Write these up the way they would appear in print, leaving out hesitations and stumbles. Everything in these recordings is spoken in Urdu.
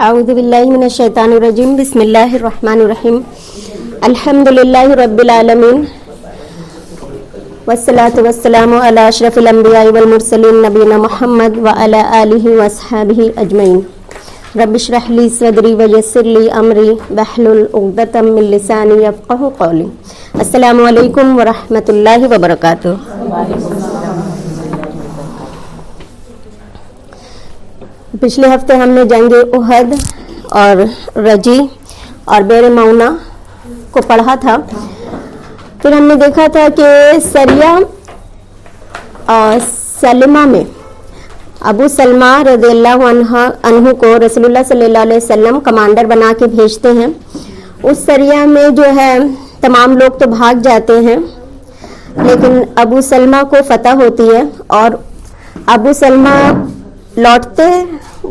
اعوذ باللہ من الشیطان الرجیم بسم اللہ الرحمن الرحیم الحمدللہ رب العالمین والصلاة والسلام علی اشرف الانبیاء والمرسلین نبینا محمد وعلی آلہ واصحابہ اجمعین رب اشرح لی صدری ویسر لی امری واحلل عقدۃ من لسانی یفقہوا قولی. السلام علیکم ورحمۃ اللہ وبرکاتہ. پچھلے ہفتے ہم نے جنگ احد اور رجی اور بیر معونہ کو پڑھا تھا. پھر ہم نے دیکھا تھا کہ سریہ سلمہ میں ابو سلمہ رضی اللہ عنہ کو رسول اللہ صلی اللہ علیہ وسلم کمانڈر بنا کے بھیجتے ہیں. اس سریہ میں جو ہے تمام لوگ تو بھاگ جاتے ہیں لیکن ابو سلمہ کو فتح ہوتی ہے اور ابو سلمہ لوٹتے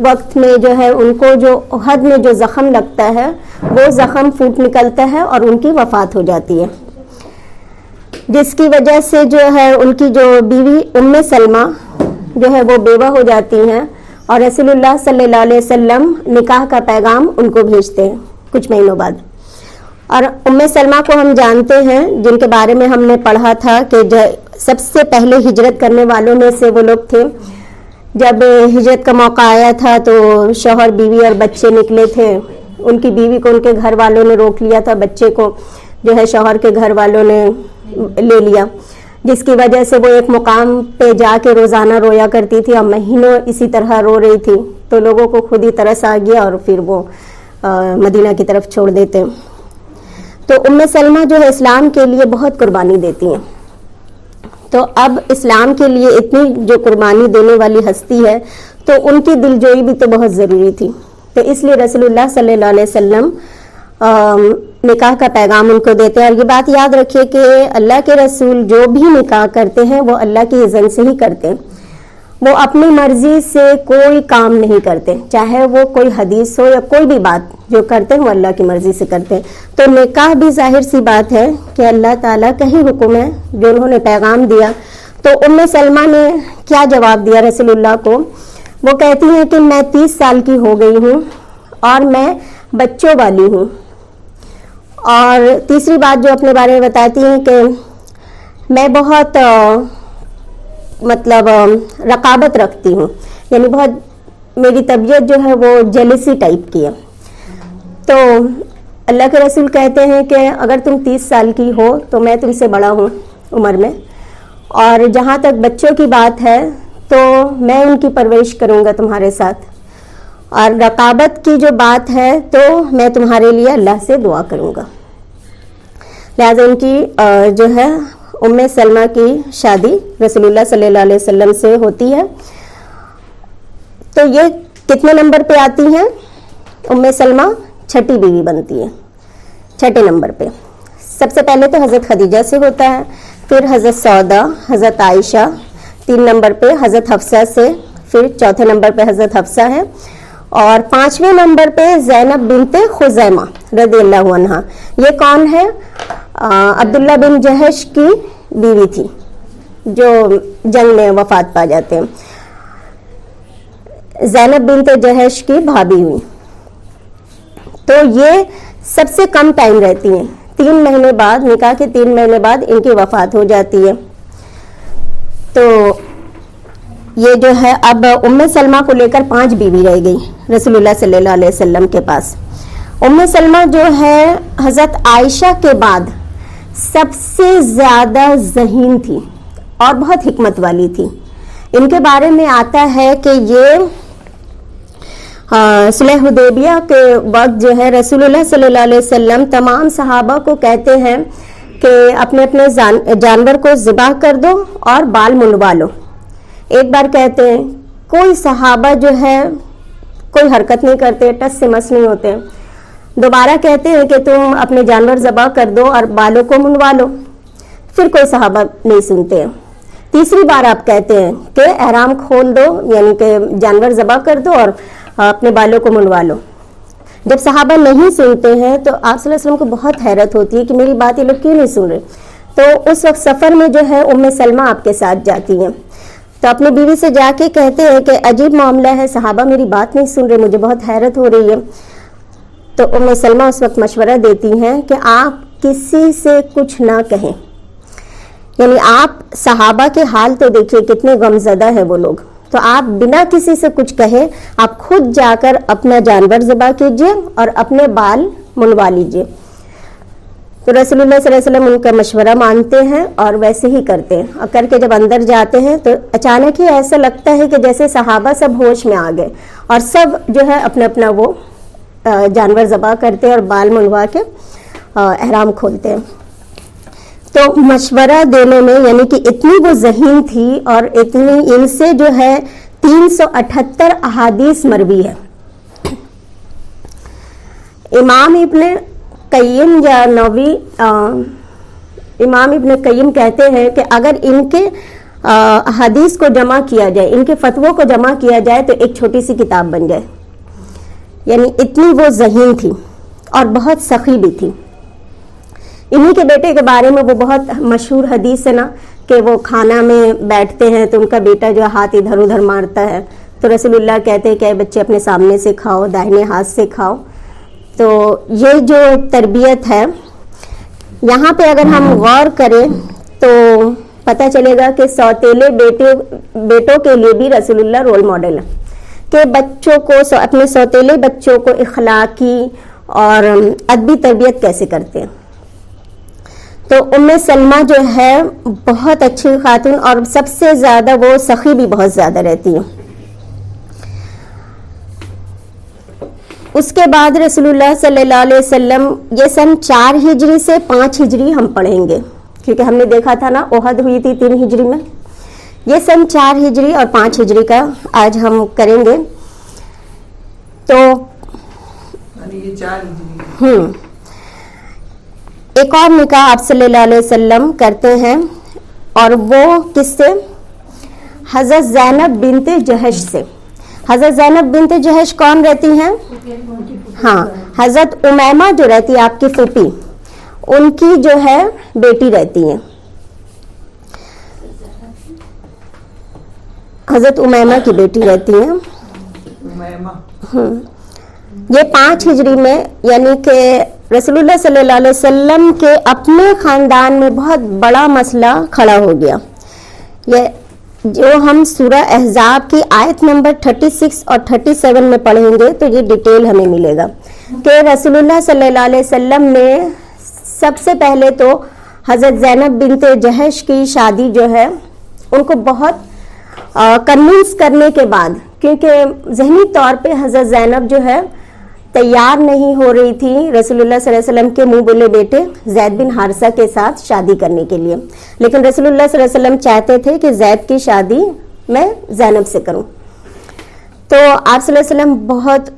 وقت میں جو ہے ان کو جو احد میں جو زخم لگتا ہے وہ زخم پھوٹ نکلتا ہے اور ان کی وفات ہو جاتی ہے، جس کی وجہ سے جو ہے ان کی جو بیوی ام سلمہ جو ہے وہ بیوہ ہو جاتی ہیں اور رسول اللہ صلی اللہ علیہ وسلم نکاح کا پیغام ان کو بھیجتے ہیں کچھ مہینوں بعد. اور ام سلمہ کو ہم جانتے ہیں جن کے بارے میں ہم نے پڑھا تھا کہ سب سے پہلے ہجرت کرنے والوں میں سے وہ لوگ تھے. جب ہجرت کا موقع آیا تھا تو شوہر بیوی اور بچے نکلے تھے. ان کی بیوی کو ان کے گھر والوں نے روک لیا تھا، بچے کو جو ہے شوہر کے گھر والوں نے لے لیا، جس کی وجہ سے وہ ایک مقام پہ جا کے روزانہ رویا کرتی تھی اور مہینوں اسی طرح رو رہی تھی. تو لوگوں کو خود ہی ترس آ گیا اور پھر وہ مدینہ کی طرف چھوڑ دیتے. تو ام سلمہ جو ہے اسلام کے لیے بہت قربانی دیتی ہیں. تو اب اسلام کے لیے اتنی جو قربانی دینے والی ہستی ہے تو ان کی دلجوئی بھی تو بہت ضروری تھی. تو اس لیے رسول اللہ صلی اللہ علیہ وسلم نکاح کا پیغام ان کو دیتے ہیں. اور یہ بات یاد رکھیے کہ اللہ کے رسول جو بھی نکاح کرتے ہیں وہ اللہ کی اذن سے ہی کرتے ہیں. وہ اپنی مرضی سے کوئی کام نہیں کرتے، چاہے وہ کوئی حدیث ہو یا کوئی بھی بات جو کرتے ہیں وہ اللہ کی مرضی سے کرتے ہیں. تو نکاح بھی ظاہر سی بات ہے کہ اللہ تعالیٰ کا ہی حکم ہے جو انہوں نے پیغام دیا. تو ام سلمہ نے کیا جواب دیا رسول اللہ کو؟ وہ کہتی ہیں کہ میں 30 سال کی ہو گئی ہوں اور میں بچوں والی ہوں. اور تیسری بات جو اپنے بارے میں بتاتی ہیں کہ میں بہت رقابت رکھتی ہوں، یعنی بہت میری طبیعت جو ہے وہ جیلسی ٹائپ کی ہے. تو اللہ کے رسول کہتے ہیں کہ اگر تم 30 سال کی ہو تو میں تم سے بڑا ہوں عمر میں، اور جہاں تک بچوں کی بات ہے تو میں ان کی پرورش کروں گا تمہارے ساتھ، اور رقابت کی جو بات ہے تو میں تمہارے لیے اللہ سے دعا کروں گا. لہٰذا ان کی جو ہے ام سلمہ کی شادی رسول اللہ صلی اللہ علیہ وسلم سے ہوتی ہے. تو یہ کتنے نمبر پہ آتی ہیں؟ ام سلمہ چھٹی بیوی بنتی ہے، چھٹے نمبر پہ. سب سے پہلے تو حضرت خدیجہ سے ہوتا ہے، پھر حضرت سودا، حضرت عائشہ، 3 نمبر پہ حضرت حفصہ سے، پھر چوتھے نمبر پہ حضرت حفصہ ہے، اور 5ویں نمبر پہ زینب بنت خزیمہ رضی اللہ عنہا. یہ کون ہے؟ عبداللہ بن جہش کی بیوی تھی جو جنگ میں وفات پا جاتے ہیں. زینب بنت جہش کی بھابھی ہوئی. تو یہ سب سے کم ٹائم رہتی ہیں، 3 مہینے بعد، نکاح کے 3 مہینے بعد ان کی وفات ہو جاتی ہے. تو یہ جو ہے اب ام سلمہ کو لے کر 5 بیوی رہ گئی رسول اللہ صلی اللہ علیہ وسلم کے پاس. ام سلمہ جو ہے حضرت عائشہ کے بعد سب سے زیادہ ذہین تھی اور بہت حکمت والی تھی. ان کے بارے میں آتا ہے کہ یہ صلح حدیبیہ کے وقت جو ہے رسول اللہ صلی اللہ علیہ وسلم تمام صحابہ کو کہتے ہیں کہ اپنے اپنے جانور کو ذبح کر دو اور بال منڈوا لو. ایک بار کہتے ہیں، کوئی صحابہ جو ہے کوئی حرکت نہیں کرتے، ٹس سے مس نہیں ہوتے. دوبارہ کہتے ہیں کہ تم اپنے جانور ذبح کر دو اور بالوں کو منڈوا لو، پھر کوئی صحابہ نہیں سنتے. تیسری بار آپ کہتے ہیں کہ احرام کھول دو، یعنی کہ جانور ذبح کر دو اور اپنے بالوں کو منڈوا لو. جب صحابہ نہیں سنتے ہیں تو آپ صلی اللہ علیہ وسلم کو بہت حیرت ہوتی ہے کہ میری بات یہ لوگ کیوں نہیں سن رہے. تو اس وقت سفر میں جو ہے ام سلمہ آپ کے ساتھ جاتی ہیں. تو اپنی بیوی سے جا کے کہتے ہیں کہ عجیب معاملہ ہے، صحابہ میری بات نہیں سن رہے، مجھے بہت حیرت ہو رہی ہے. تو ام سلمہ اس وقت مشورہ دیتی ہیں کہ آپ کسی سے کچھ نہ کہیں. یعنی آپ صحابہ کے حال تو دیکھیے کتنے غمزدہ ہیں وہ لوگ، تو آپ بنا کسی سے کچھ کہے آپ خود جا کر اپنا جانور ذبح کیجئے اور اپنے بال منڈوا لیجئے. تو رسول اللہ صلی اللہ علیہ وسلم ان کا مشورہ مانتے ہیں اور ویسے ہی کرتے ہیں. اور کر کے جب اندر جاتے ہیں تو اچانک ہی ایسا لگتا ہے کہ جیسے صحابہ سب ہوش میں آ گئے اور سب جو ہے اپنا اپنا وہ جانور ذبح کرتے ہیں اور بال منڈوا کے احرام کھولتے ہیں. تو مشورہ دینے میں یعنی کہ اتنی وہ ذہین تھی اور اتنی ان سے جو ہے 378 احادیث مروی ہے. امام ابن قیم یا نووی امام ابن قیم کہتے ہیں کہ اگر ان کے احادیث کو جمع کیا جائے، ان کے فتووں کو جمع کیا جائے تو ایک چھوٹی سی کتاب بن جائے. یعنی اتنی وہ ذہین تھی اور بہت سخی بھی تھی. انہی کے بیٹے کے بارے میں وہ بہت مشہور حدیث ہے نا کہ وہ کھانا میں بیٹھتے ہیں تو ان کا بیٹا جو ہاتھ ادھر ادھر مارتا ہے تو رسول اللہ کہتے ہیں کہ اے بچے اپنے سامنے سے کھاؤ، داہنے ہاتھ سے کھاؤ. تو یہ جو تربیت ہے یہاں پہ اگر ہم غور کریں تو پتہ چلے گا کہ سوتیلے بیٹوں کے لیے بھی رسول اللہ رول ماڈل ہے کہ بچوں کو اپنے سوتیلے بچوں کو اخلاقی اور ادبی تربیت کیسے کرتے ہیں. تو ام سلمہ جو ہے بہت اچھی خاتون اور سب سے زیادہ وہ سخی بھی بہت زیادہ رہتی ہے. اس کے بعد رسول اللہ صلی اللہ علیہ وسلم یہ سن 4 ہجری سے 5 ہجری ہم پڑھیں گے کیونکہ ہم نے دیکھا تھا نا احد ہوئی تھی 3 ہجری میں. یہ سن 4 ہجری اور 5 ہجری کا آج ہم کریں گے. تو ایک اور نکاح آپ صلی اللہ علیہ وسلم کرتے ہیں اور وہ کس سے؟ حضرت زینب بنت جہش سے. حضرت زینب بنت جہش کون رہتی ہیں؟ ہاں حضرت امیمہ جو رہتی ہے آپ کی پھوپھی، ان کی جو ہے بیٹی رہتی ہیں. حضرت امیمہ کی بیٹی رہتی ہیں. یہ 5 ہجری میں یعنی کہ رسول اللہ صلی اللہ علیہ وسلم کے اپنے خاندان میں بہت بڑا مسئلہ کھڑا ہو گیا. یہ جو ہم سورہ احزاب کی آیت نمبر 36 اور 37 میں پڑھیں گے تو یہ ڈیٹیل ہمیں ملے گا کہ رسول اللہ صلی اللہ علیہ وسلم نے سب سے پہلے تو حضرت زینب بنت جہش کی شادی جو ہے ان کو بہت کنونس کرنے کے بعد، کیونکہ ذہنی طور پہ حضرت زینب جو ہے تیار نہیں ہو رہی تھی رسول اللہ صلی اللہ علیہ وسلم کے منہ بولے بیٹے زید بن حارثہ کے ساتھ شادی کرنے کے لیے، لیکن رسول اللہ صلی اللہ علیہ وسلم چاہتے تھے کہ زید کی شادی میں زینب سے کروں. تو آپ صلی اللہ علیہ وسلم بہت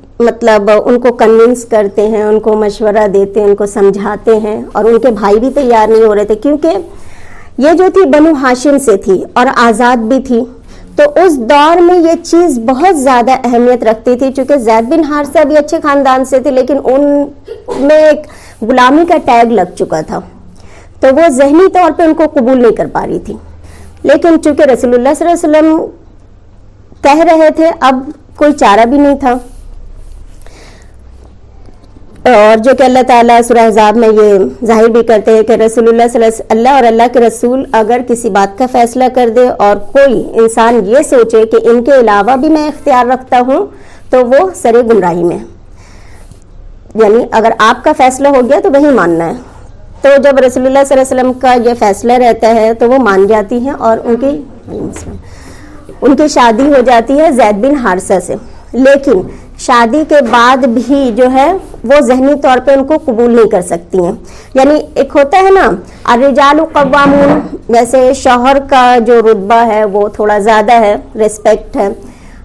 ان کو کنونس کرتے ہیں، ان کو مشورہ دیتے ہیں، ان کو سمجھاتے ہیں اور ان کے بھائی بھی تیار نہیں ہو رہے تھے کیونکہ یہ جو تھی بنو ہاشم سے تھی اور آزاد بھی تھی. تو اس دور میں یہ چیز بہت زیادہ اہمیت رکھتی تھی چونکہ زید بن حارثہ بھی اچھے خاندان سے تھے لیکن ان میں ایک غلامی کا ٹیگ لگ چکا تھا تو وہ ذہنی طور پہ ان کو قبول نہیں کر پا رہی تھی. لیکن چونکہ رسول اللہ صلی اللہ علیہ وسلم کہہ رہے تھے اب کوئی چارہ بھی نہیں تھا. اور جو کہ اللہ تعالیٰ سورہ احزاب میں یہ ظاہر بھی کرتے ہیں کہ رسول اللہ اور اللہ کے رسول اگر کسی بات کا فیصلہ کر دے اور کوئی انسان یہ سوچے کہ ان کے علاوہ بھی میں اختیار رکھتا ہوں تو وہ سرے گمراہی میں، یعنی اگر آپ کا فیصلہ ہو گیا تو وہی ماننا ہے. تو جب رسول اللہ صلی اللہ علیہ وسلم کا یہ فیصلہ رہتا ہے تو وہ مان جاتی ہیں اور ان کی شادی ہو جاتی ہے زید بن حارثہ سے. لیکن شادی کے بعد بھی جو ہے وہ ذہنی طور پہ ان کو قبول نہیں کر سکتی ہیں. یعنی ایک ہوتا ہے نا الرجال قوامون، جیسے شوہر کا جو رتبہ ہے وہ تھوڑا زیادہ ہے، ریسپیکٹ ہے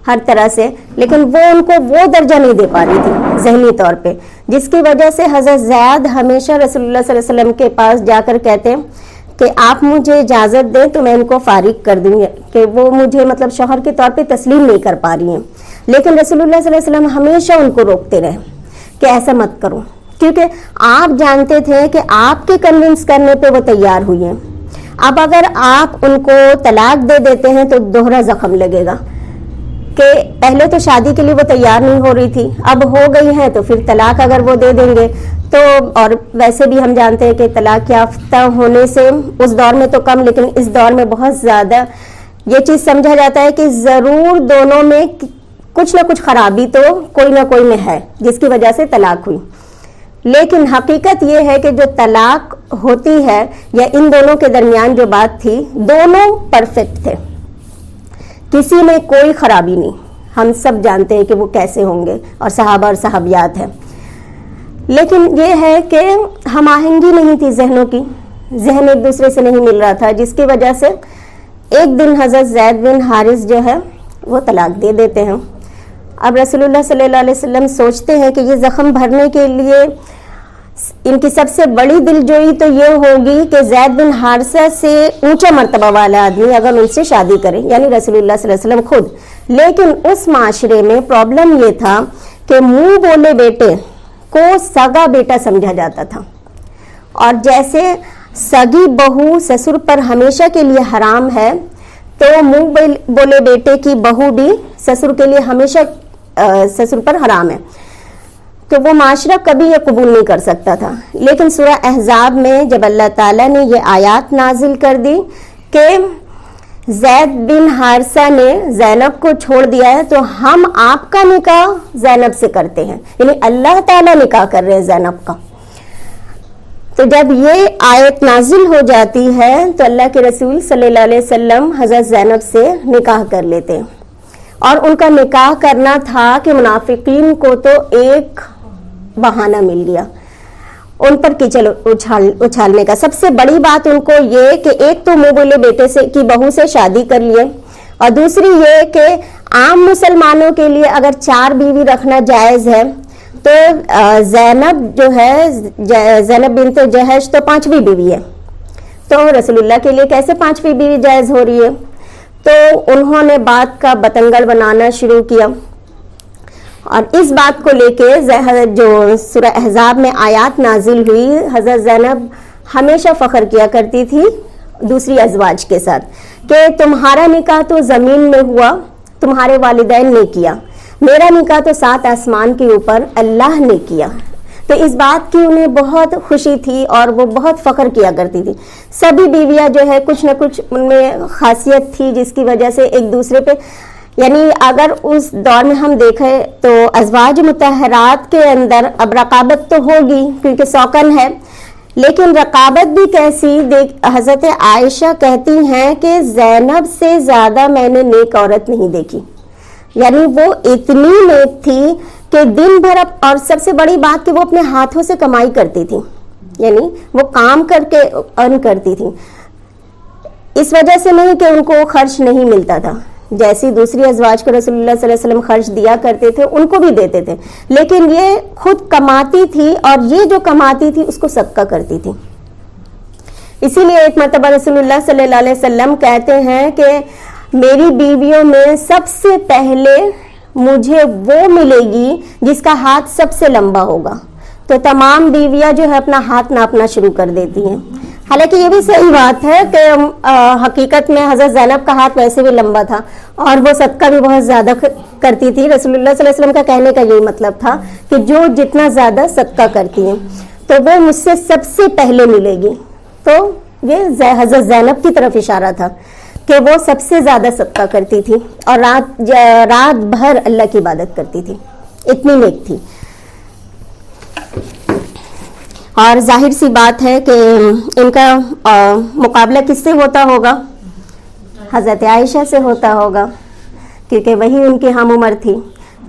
ہر طرح سے، لیکن وہ ان کو وہ درجہ نہیں دے پا رہی تھی ذہنی طور پہ، جس کی وجہ سے حضرت زید ہمیشہ رسول اللہ صلی اللہ علیہ وسلم کے پاس جا کر کہتے ہیں کہ آپ مجھے اجازت دیں تو میں ان کو فارغ کر دوں گی، کہ وہ مجھے شوہر کے طور پہ تسلیم نہیں کر پا رہی ہیں. لیکن رسول اللہ صلی اللہ علیہ وسلم ہمیشہ ان کو روکتے رہے کہ ایسا مت کرو، کیونکہ آپ جانتے تھے کہ آپ کے کنونس کرنے پہ وہ تیار ہوئی ہیں. اب اگر آپ ان کو طلاق دے دیتے ہیں تو دوہرا زخم لگے گا کہ پہلے تو شادی کے لیے وہ تیار نہیں ہو رہی تھی، اب ہو گئی ہیں تو پھر طلاق اگر وہ دے دیں گے تو، اور ویسے بھی ہم جانتے ہیں کہ طلاق یافتہ ہونے سے اس دور میں تو کم لیکن اس دور میں بہت زیادہ یہ چیز سمجھا جاتا ہے کہ ضرور دونوں میں کچھ نہ کچھ خرابی تو کوئی نہ کوئی میں ہے جس کی وجہ سے طلاق ہوئی. لیکن حقیقت یہ ہے کہ جو طلاق ہوتی ہے یا ان دونوں کے درمیان جو بات تھی، دونوں پرفیکٹ تھے، کسی میں کوئی خرابی نہیں. ہم سب جانتے ہیں کہ وہ کیسے ہوں گے اور صحابہ اور صحابیات ہیں. لیکن یہ ہے کہ ہم آہنگی نہیں تھی ذہنوں کی، ذہن ایک دوسرے سے نہیں مل رہا تھا، جس کی وجہ سے ایک دن حضرت زید بن حارث جو ہے وہ طلاق دے دیتے ہیں. اب رسول اللہ صلی اللہ علیہ وسلم سوچتے ہیں کہ یہ زخم بھرنے کے لیے ان کی سب سے بڑی دلجوئی تو یہ ہوگی کہ زید بن حارثہ سے اونچا مرتبہ والا آدمی اگر ان سے شادی کرے، یعنی رسول اللہ صلی اللہ علیہ وسلم خود. لیکن اس معاشرے میں پرابلم یہ تھا کہ منہ بولے بیٹے کو سگا بیٹا سمجھا جاتا تھا، اور جیسے سگی بہو سسر پر ہمیشہ کے لیے حرام ہے تو منہ بولے بیٹے کی بہو بھی سسر کے لیے ہمیشہ سسر پر حرام ہے، کہ وہ معاشرہ کبھی یہ قبول نہیں کر سکتا تھا. لیکن سورہ احزاب میں جب اللہ تعالیٰ نے یہ آیات نازل کر دی کہ زید بن حارثہ نے زینب کو چھوڑ دیا ہے تو ہم آپ کا نکاح زینب سے کرتے ہیں، یعنی اللہ تعالیٰ نکاح کر رہے ہیں زینب کا. تو جب یہ آیت نازل ہو جاتی ہے تو اللہ کے رسول صلی اللہ علیہ وسلم حضرت زینب سے نکاح کر لیتے ہیں. اور ان کا نکاح کرنا تھا کہ منافقین کو تو ایک بہانہ مل گیا ان پر کیچڑ اچھالنے کا. سب سے بڑی بات ان کو یہ کہ ایک تو منہ بولے بیٹے سے کی بہو سے شادی کر لیے، اور دوسری یہ کہ عام مسلمانوں کے لیے اگر 4 بیوی رکھنا جائز ہے تو زینب جو ہے زینب بنت جہش تو 5ویں بیوی ہے، تو رسول اللہ کے لیے کیسے 5ویں بیوی جائز ہو رہی ہے؟ تو انہوں نے بات کا بتنگڑ بنانا شروع کیا. اور اس بات کو لے کے جو سورہ احزاب میں آیات نازل ہوئی، حضرت زینب ہمیشہ فخر کیا کرتی تھی دوسری ازواج کے ساتھ کہ تمہارا نکاح تو زمین میں ہوا، تمہارے والدین نے کیا، میرا نکاح تو 7 آسمان کے اوپر اللہ نے کیا. تو اس بات کی انہیں بہت خوشی تھی اور وہ بہت فخر کیا کرتی تھی. سبھی بیویاں جو ہے کچھ نہ کچھ ان میں خاصیت تھی جس کی وجہ سے ایک دوسرے پہ، یعنی اگر اس دور میں ہم دیکھیں تو ازواج مطہرات کے اندر اب رقابت تو ہوگی کیونکہ سوکن ہے، لیکن رقابت بھی کیسی. حضرت عائشہ کہتی ہیں کہ زینب سے زیادہ میں نے نیک عورت نہیں دیکھی، یعنی وہ اتنی نیک تھی کہ دن بھر، اور سب سے بڑی بات کہ وہ اپنے ہاتھوں سے کمائی کرتی تھی، یعنی وہ کام کر کے ارن کرتی تھی. اس وجہ سے نہیں کہ ان کو خرچ نہیں ملتا تھا، جیسی دوسری ازواج کو رسول اللہ صلی اللہ علیہ وسلم خرچ دیا کرتے تھے ان کو بھی دیتے تھے، لیکن یہ خود کماتی تھی اور یہ جو کماتی تھی اس کو صدقہ کرتی تھی. اسی لیے ایک مرتبہ رسول اللہ صلی اللہ علیہ وسلم کہتے ہیں کہ میری بیویوں میں سب سے پہلے مجھے وہ ملے گی جس کا ہاتھ سب سے لمبا ہوگا. تو تمام بیویاں جو ہے اپنا ہاتھ ناپنا شروع کر دیتی ہیں. حالانکہ یہ بھی صحیح بات ہے کہ حقیقت میں حضرت زینب کا ہاتھ ویسے بھی لمبا تھا اور وہ صدقہ بھی بہت زیادہ کرتی تھی. رسول اللہ صلی اللہ علیہ وسلم کا کہنے کا یہی مطلب تھا کہ جو جتنا زیادہ صدقہ کرتی ہیں تو وہ مجھ سے سب سے پہلے ملے گی. تو یہ حضرت زینب کی طرف اشارہ تھا کہ وہ سب سے زیادہ صدقہ کرتی تھی اور رات بھر اللہ کی عبادت کرتی تھی، اتنی نیک تھی. اور ظاہر سی بات ہے کہ ان کا مقابلہ کس سے ہوتا ہوگا؟ حضرت عائشہ سے ہوتا ہوگا، کیونکہ وہی ان کی ہم عمر تھی.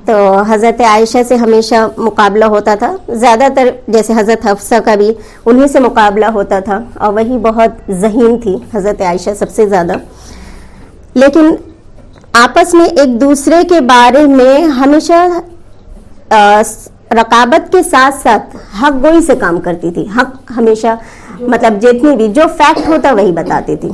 تو حضرت عائشہ سے ہمیشہ مقابلہ ہوتا تھا، زیادہ تر جیسے حضرت حفصہ کا بھی انہی سے مقابلہ ہوتا تھا، اور وہی بہت ذہین تھی حضرت عائشہ سب سے زیادہ. لیکن آپس میں ایک دوسرے کے بارے میں ہمیشہ رقابت کے ساتھ ساتھ حق گوئی سے کام کرتی تھی. حق ہمیشہ مطلب جتنی بھی جو فیکٹ ہوتا وہی بتاتی تھی.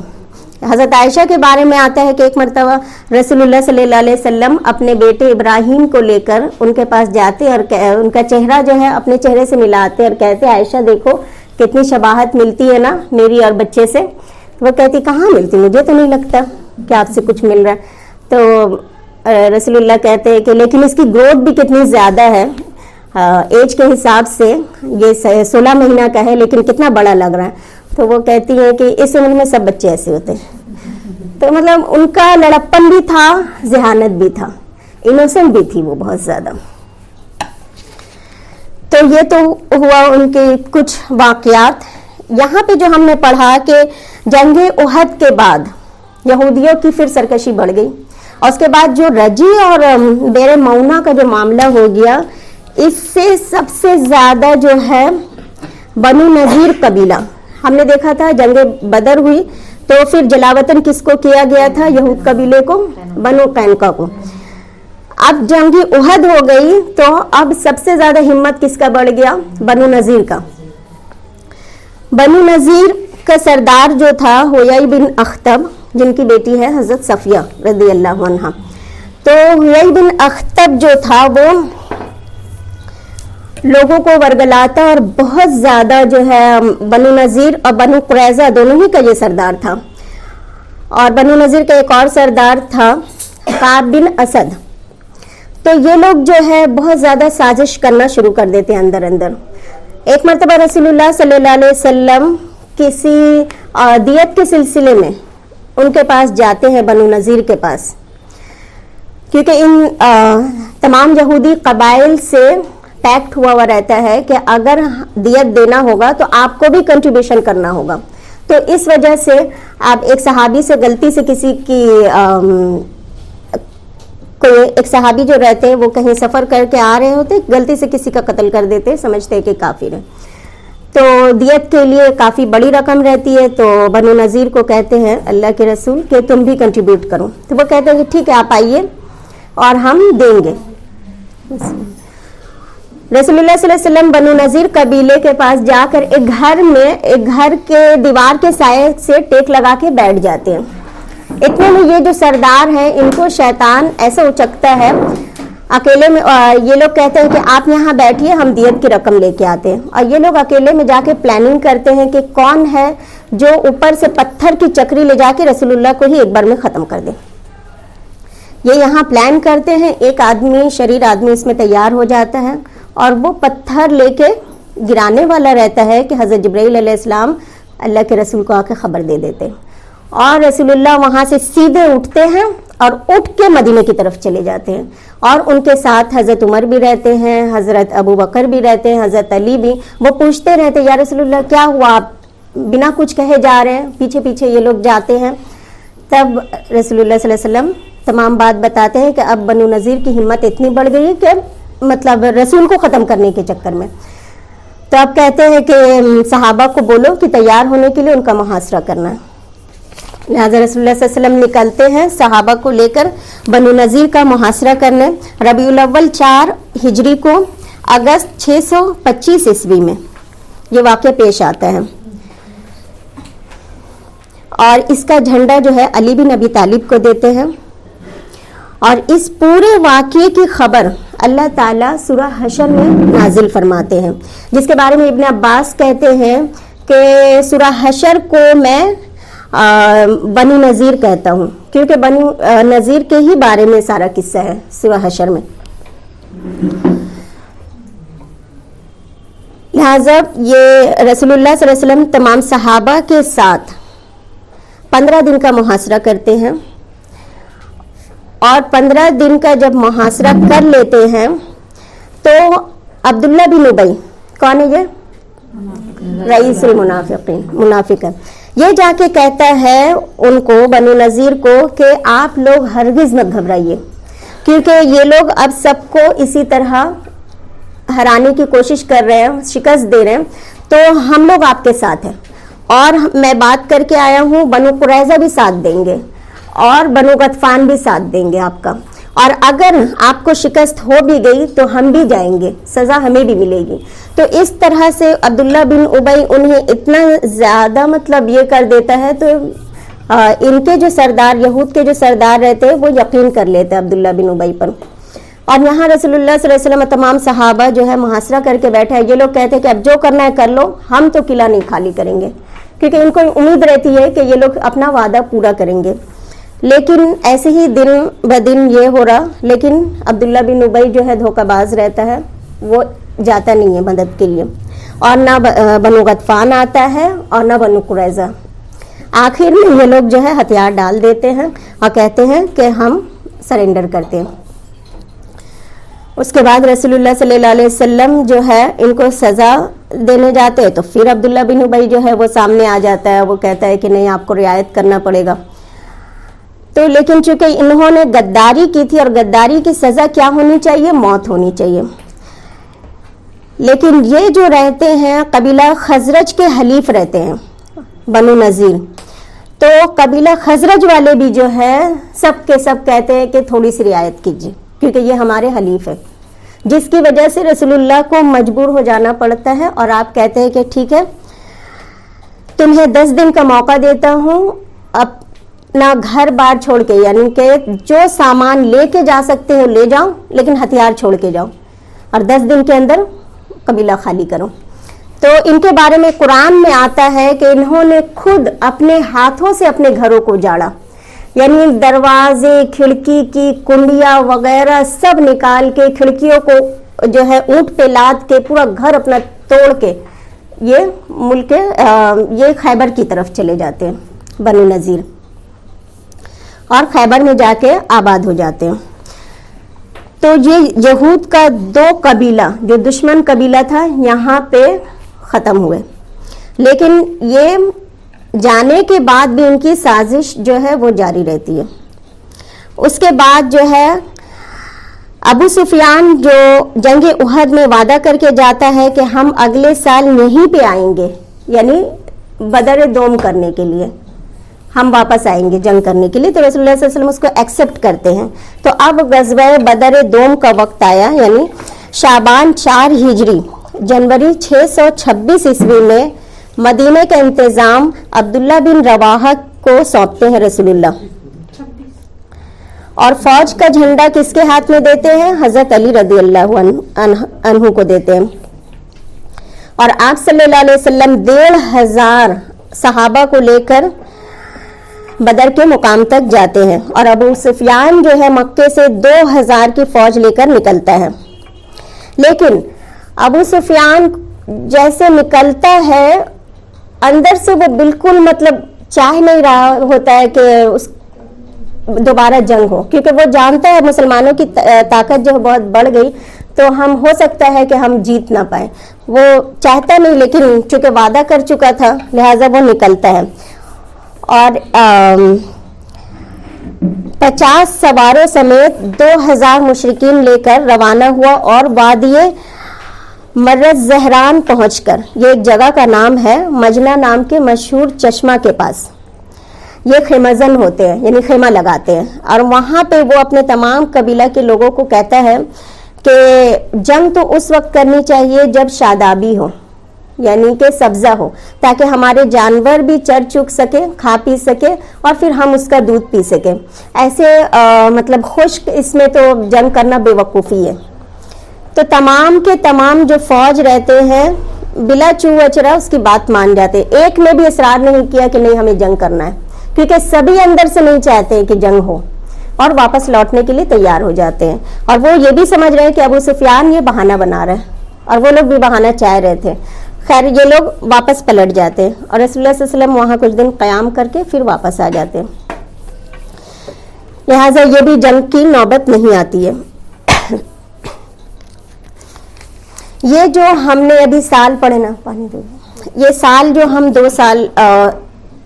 حضرت عائشہ کے بارے میں آتا ہے کہ ایک مرتبہ رسول اللہ صلی اللہ علیہ وسلم اپنے بیٹے ابراہیم کو لے کر ان کے پاس جاتے اور ان کا چہرہ جو ہے اپنے چہرے سے ملاتے اور کہتے عائشہ دیکھو کتنی شباہت ملتی ہے نا میری اور بچے سے. وہ کہتی کہاں ملتی, مجھے تو نہیں لگتا کہ آپ سے کچھ مل رہا ہے. تو رسول اللہ کہتے ہیں کہ لیکن اس کی گروتھ بھی کتنی زیادہ ہے ایج کے حساب سے, یہ 16 مہینہ کا ہے لیکن کتنا بڑا لگ رہا ہے. تو وہ کہتی ہیں کہ اس عمر میں سب بچے ایسے ہوتے ہیں. تو مطلب ان کا لڑپن بھی تھا, ذہانت بھی تھا, انوسنٹ بھی تھی وہ بہت زیادہ. تو یہ تو ہوا ان کے کچھ واقعات. یہاں پہ جو ہم نے پڑھا کہ جنگ احد کے بعد یہودیوں کی پھر سرکشی بڑھ گئی, اور اس کے بعد جو رجی اور بیر مونا کا جو معاملہ ہو گیا, اس سے سب سے زیادہ جو ہے بنو نذیر قبیلہ, ہم نے دیکھا تھا جنگ بدر ہوئی تو پھر جلاوطن کس کو کیا گیا تھا, یہود قبیلے کو, بنو قینقاع کو. اب جنگ احد ہو گئی تو اب سب سے زیادہ ہمت کس کا بڑھ گیا, بنو نذیر کا. بنو نذیر کا سردار جو تھا حیی بن اخطب, جن کی بیٹی ہے حضرت صفیہ رضی اللہ عنہا. تو حیی بن اخطب جو تھا وہ لوگوں کو ورگلاتا اور بہت زیادہ جو ہے بنو نذیر اور بنو قریظہ دونوں ہی کا یہ سردار تھا. اور بنو نذیر کا ایک اور سردار تھا کعب بن اسد. تو یہ لوگ جو ہے بہت زیادہ سازش کرنا شروع کر دیتے ہیں اندر اندر. ایک مرتبہ رسول اللہ صلی اللہ علیہ وسلم کسی دیت کے سلسلے میں ان کے پاس جاتے ہیں, بنو نذیر کے پاس, کیونکہ ان تمام یہودی قبائل سے پیکٹ ہوا رہتا ہے کہ اگر دیت دینا ہوگا تو آپ کو بھی کنٹریبیوشن کرنا ہوگا. تو اس وجہ سے آپ ایک صحابی سے غلطی سے کسی کی کوئی ایک صحابی جو رہتے ہیں وہ کہیں سفر کر کے آ رہے ہوتے, غلطی سے کسی کا قتل کر دیتے, سمجھتے کہ کافر ہے. تو دیت کے لیے کافی بڑی رقم رہتی ہے. تو بنو نذیر کو کہتے ہیں اللہ کے رسول کہ تم بھی کنٹریبیوٹ کرو. تو وہ کہتے ہیں کہ ٹھیک ہے آپ آئیے اور ہم دیں گے. رسول اللہ صلی اللہ علیہ وسلم بنو نذیر قبیلے کے پاس جا کر ایک گھر کے دیوار کے سائے سے ٹیک لگا کے بیٹھ جاتے ہیں. اتنے میں یہ جو سردار ہیں ان کو شیطان ایسا اچکتا ہے اکیلے میں. یہ لوگ کہتے ہیں کہ آپ یہاں بیٹھیے, ہم دیت کی رقم لے کے آتے ہیں. اور یہ لوگ اکیلے میں جا کے پلاننگ کرتے ہیں کہ کون ہے جو اوپر سے پتھر کی چکری لے جا کے رسول اللہ کو ہی ایک بار میں ختم کر دے. یہ یہاں پلان کرتے ہیں. ایک آدمی, شریر آدمی اس میں تیار ہو جاتا ہے اور وہ پتھر لے کے گرانے والا رہتا ہے کہ حضرت جبرائیل علیہ السلام اللہ کے رسول کو آ کے خبر دے دیتے, اور رسول اللہ وہاں سے سیدھے اٹھتے ہیں اور اٹھ کے مدینے کی طرف چلے جاتے ہیں. اور ان کے ساتھ حضرت عمر بھی رہتے ہیں, حضرت ابو بکر بھی رہتے ہیں, حضرت علی بھی. وہ پوچھتے رہتے یا رسول اللہ کیا ہوا, آپ بنا کچھ کہے جا رہے ہیں. پیچھے پیچھے یہ لوگ جاتے ہیں. تب رسول اللہ صلی اللہ علیہ وسلم تمام بات بتاتے ہیں کہ اب بنو نذیر کی ہمت اتنی بڑھ گئی ہے کہ مطلب رسول کو ختم کرنے کے چکر میں. تو اب کہتے ہیں کہ صحابہ کو بولو کہ تیار ہونے کے لیے ان کا محاصرہ کرنا ہے. لہٰذا رسول اللہ صلی اللہ علیہ وسلم نکلتے ہیں صحابہ کو لے کر بنو نذیر کا محاصرہ کرنے. ربیع الاول 4 ہجری کو اگست 625 عیسوی میں یہ واقعہ پیش آتا ہے. اور اس کا جھنڈا جو ہے علی بن ابی طالب کو دیتے ہیں. اور اس پورے واقعے کی خبر اللہ تعالیٰ سورہ حشر میں نازل فرماتے ہیں, جس کے بارے میں ابن عباس کہتے ہیں کہ سورہ حشر کو میں بنو نذیر کہتا ہوں, کیونکہ بنو نذیر کے ہی بارے میں سارا قصہ ہے سورہ حشر میں. لہذا یہ رسول اللہ صلی اللہ علیہ وسلم تمام صحابہ کے ساتھ 15 دن کا محاصرہ کرتے ہیں. اور 15 دن کا جب محاصرہ کر لیتے ہیں تو عبداللہ بن ابی, کون ہے یہ, رئیس المنافقین, منافق ہے, یہ جا کے کہتا ہے ان کو, بنو نذیر کو, کہ آپ لوگ ہرگز مت گھبرائیے, کیونکہ یہ لوگ اب سب کو اسی طرح ہرانے کی کوشش کر رہے ہیں, شکست دے رہے ہیں, تو ہم لوگ آپ کے ساتھ ہیں. اور میں بات کر کے آیا ہوں, بنو قریظہ بھی ساتھ دیں گے اور بنو غطفان بھی ساتھ دیں گے آپ کا. اور اگر آپ کو شکست ہو بھی گئی تو ہم بھی جائیں گے, سزا ہمیں بھی ملے گی. تو اس طرح سے عبداللہ بن ابی انہیں اتنا زیادہ مطلب یہ کر دیتا ہے, تو ان کے جو سردار, یہود کے جو سردار رہتے ہیں, وہ یقین کر لیتے ہیں عبداللہ بن ابی پر. اور یہاں رسول اللہ صلی اللہ علیہ وسلم تمام صحابہ جو ہے محاصرہ کر کے بیٹھے ہیں. یہ لوگ کہتے ہیں کہ اب جو کرنا ہے کر لو, ہم تو قلعہ نہیں خالی کریں گے, کیونکہ ان کو امید رہتی ہے کہ یہ لوگ اپنا وعدہ پورا کریں گے. لیکن ایسے ہی دن بدن یہ ہو رہا. لیکن عبداللہ بن ابی جو ہے دھوکہ باز رہتا ہے, وہ جاتا نہیں ہے مدد کے لیے, اور نہ بنو غطفان آتا ہے اور نہ بنو قریظہ. آخر میں یہ لوگ جو ہے ہتھیار ڈال دیتے ہیں اور کہتے ہیں کہ ہم سرنڈر کرتے ہیں. اس کے بعد رسول اللہ صلی اللہ علیہ وسلم جو ہے ان کو سزا دینے جاتے ہیں, تو پھر عبداللہ بن ابی جو ہے وہ سامنے آ جاتا ہے, وہ کہتا ہے کہ نہیں آپ کو رعایت کرنا پڑے گا. تو لیکن چونکہ انہوں نے غداری کی تھی, اور غداری کی سزا کیا ہونی چاہیے؟ موت ہونی چاہیے. لیکن یہ جو رہتے ہیں قبیلہ خزرج کے حلیف رہتے ہیں, بنو نذیر, تو قبیلہ خزرج والے بھی جو ہے سب کے سب کہتے ہیں کہ تھوڑی سی رعایت کیجیے, کیونکہ یہ ہمارے حلیف ہے, جس کی وجہ سے رسول اللہ کو مجبور ہو جانا پڑتا ہے. اور آپ کہتے ہیں کہ ٹھیک ہے تمہیں 10 دن کا موقع دیتا ہوں, اپنا گھر بار چھوڑ کے, یعنی کہ جو سامان لے کے جا سکتے ہو لے جاؤ, لیکن ہتھیار چھوڑ کے جاؤ, اور 10 دن کے اندر قبیلہ خالی کرو. تو ان کے بارے میں قرآن میں آتا ہے کہ انہوں نے خود اپنے ہاتھوں سے اپنے گھروں کو اجاڑا, یعنی دروازے کھڑکی کی کنڈیاں وغیرہ سب نکال کے, کھڑکیوں کو جو ہے اونٹ پہ لاد کے, پورا گھر اپنا توڑ کے یہ ملک یہ خیبر کی طرف چلے جاتے ہیں, بنو نذیر, اور خیبر میں جا کے آباد ہو جاتے ہیں. تو یہ یہود کا 2 قبیلہ جو دشمن قبیلہ تھا یہاں پہ ختم ہوئے. لیکن یہ جانے کے بعد بھی ان کی سازش جو ہے وہ جاری رہتی ہے. اس کے بعد جو ہے ابو سفیان جو جنگ احد میں وعدہ کر کے جاتا ہے کہ ہم اگلے سال یہیں پہ آئیں گے, یعنی بدر دوم کرنے کے لیے ہم واپس آئیں گے جنگ کرنے کے لیے. تو رسول اللہ صلی اللہ علیہ وسلم اس کو ایکسپٹ کرتے ہیں. تو اب غزوہ بدر دوم کا وقت آیا, یعنی شعبان 4 ہجری جنوری 626 عیسوی میں مدینہ کا انتظام عبداللہ بن رواحہ کو سونپتے ہیں رسول اللہ, اور فوج کا جھنڈا کس کے ہاتھ میں دیتے ہیں؟ حضرت علی رضی اللہ عنہ کو دیتے ہیں. اور آپ صلی اللہ علیہ وسلم 1500 صحابہ کو لے کر بدر کے مقام تک جاتے ہیں, اور ابو سفیان جو ہے مکے سے 2000 کی فوج لے کر نکلتا ہے. لیکن ابو سفیان جیسے نکلتا ہے اندر سے وہ بالکل مطلب چاہ نہیں رہا ہوتا ہے کہ اس دوبارہ جنگ ہو, کیونکہ وہ جانتا ہے مسلمانوں کی طاقت جو بہت بڑھ گئی, تو ہم ہو سکتا ہے کہ ہم جیت نہ پائیں. وہ چاہتا نہیں, لیکن چونکہ وعدہ کر چکا تھا لہٰذا وہ نکلتا ہے. اور 50 سواروں سمیت 2000 مشرکین لے کر روانہ ہوا, اور وادی مرت زہران پہنچ کر, یہ ایک جگہ کا نام ہے, مجنہ نام کے مشہور چشمہ کے پاس یہ خیمزن ہوتے ہیں, یعنی خیمہ لگاتے ہیں. اور وہاں پہ وہ اپنے تمام قبیلہ کے لوگوں کو کہتا ہے کہ جنگ تو اس وقت کرنی چاہیے جب شادابی ہو, یعنی کہ سبزہ ہو, تاکہ ہمارے جانور بھی چر چگ سکے, کھا پی سکے, اور پھر ہم اس کا دودھ پی سکیں. ایسے مطلب خشک اس میں تو جنگ کرنا بے وقوفی ہے. تو تمام کے تمام جو فوج رہتے ہیں بلا چو اچرا اس کی بات مان جاتے. ایک نے بھی اصرار نہیں کیا کہ نہیں ہمیں جنگ کرنا ہے, کیونکہ سبھی اندر سے نہیں چاہتے کہ جنگ ہو, اور واپس لوٹنے کے لیے تیار ہو جاتے ہیں. اور وہ یہ بھی سمجھ رہے ہیں کہ ابو سفیان یہ بہانہ بنا رہا ہے, اور وہ لوگ بھی بہانہ چاہ رہے تھے. خیر یہ لوگ واپس پلٹ جاتے ہیں, اور رسول اللہ صلی اللہ علیہ وسلم وہاں کچھ دن قیام کر کے پھر واپس آ جاتے ہیں. لہٰذا یہ بھی جنگ کی نوبت نہیں آتی ہے. یہ جو ہم نے ابھی سال پڑھے نا, پانی دو, یہ سال جو ہم 2 سال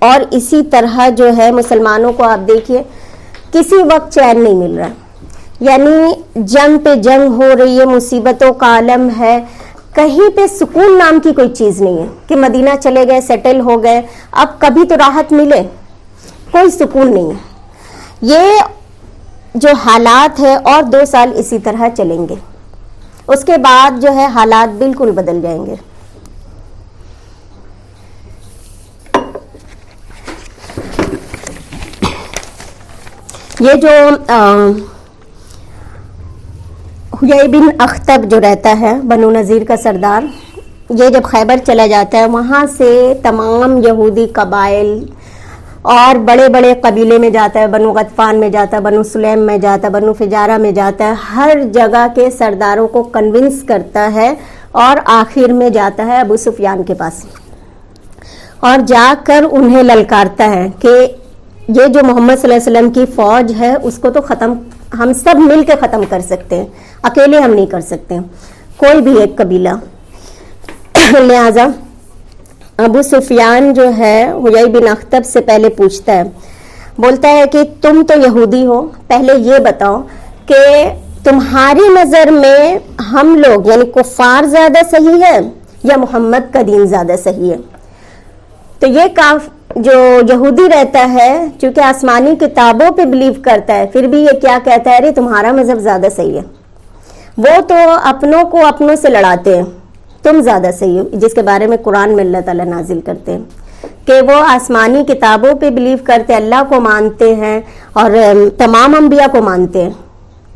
اور اسی طرح جو ہے مسلمانوں کو آپ دیکھیے کسی وقت چین نہیں مل رہا, یعنی جنگ پہ جنگ ہو رہی ہے, مصیبتوں کا عالم ہے, کہیں پہ سکون نام کی کوئی چیز نہیں ہے کہ مدینہ چلے گئے سیٹل ہو گئے اب کبھی تو راحت ملے, کوئی سکون نہیں ہے. یہ جو حالات ہے اور 2 سال اسی طرح چلیں گے, اس کے بعد جو ہے حالات بالکل بدل جائیں گے. یہ جو حیی بن اخطب جو رہتا ہے بنو نذیر کا سردار, یہ جب خیبر چلا جاتا ہے وہاں سے تمام یہودی قبائل اور بڑے بڑے قبیلے میں جاتا ہے، بنو غطفان میں جاتا ہے، بنو سلیم میں جاتا ہے، بنو فجارہ میں جاتا ہے، ہر جگہ کے سرداروں کو کنونس کرتا ہے اور آخر میں جاتا ہے ابو سفیان کے پاس اور جا کر انہیں للکارتا ہے کہ یہ جو محمد صلی اللہ علیہ وسلم کی فوج ہے اس کو تو ختم ہم سب مل کے ختم کر سکتے ہیں، اکیلے ہم نہیں کر سکتے کوئی بھی ایک قبیلہ. لہذا ابو سفیان جو ہے حیی بن اخطب سے پہلے پوچھتا ہے، بولتا ہے کہ تم تو یہودی ہو، پہلے یہ بتاؤ کہ تمہاری نظر میں ہم لوگ یعنی کفار زیادہ صحیح ہے یا محمد کا دین زیادہ صحیح ہے؟ تو یہ جو یہودی رہتا ہے چونکہ آسمانی کتابوں پہ بلیو کرتا ہے پھر بھی یہ کیا کہتا ہے، ارے تمہارا مذہب زیادہ صحیح ہے، وہ تو اپنوں کو اپنوں سے لڑاتے ہیں، تم زیادہ صحیح ہو، جس کے بارے میں قرآن میں اللہ تعالیٰ نازل کرتے ہیں کہ وہ آسمانی کتابوں پہ بلیو کرتے، اللہ کو مانتے ہیں اور تمام انبیاء کو مانتے ہیں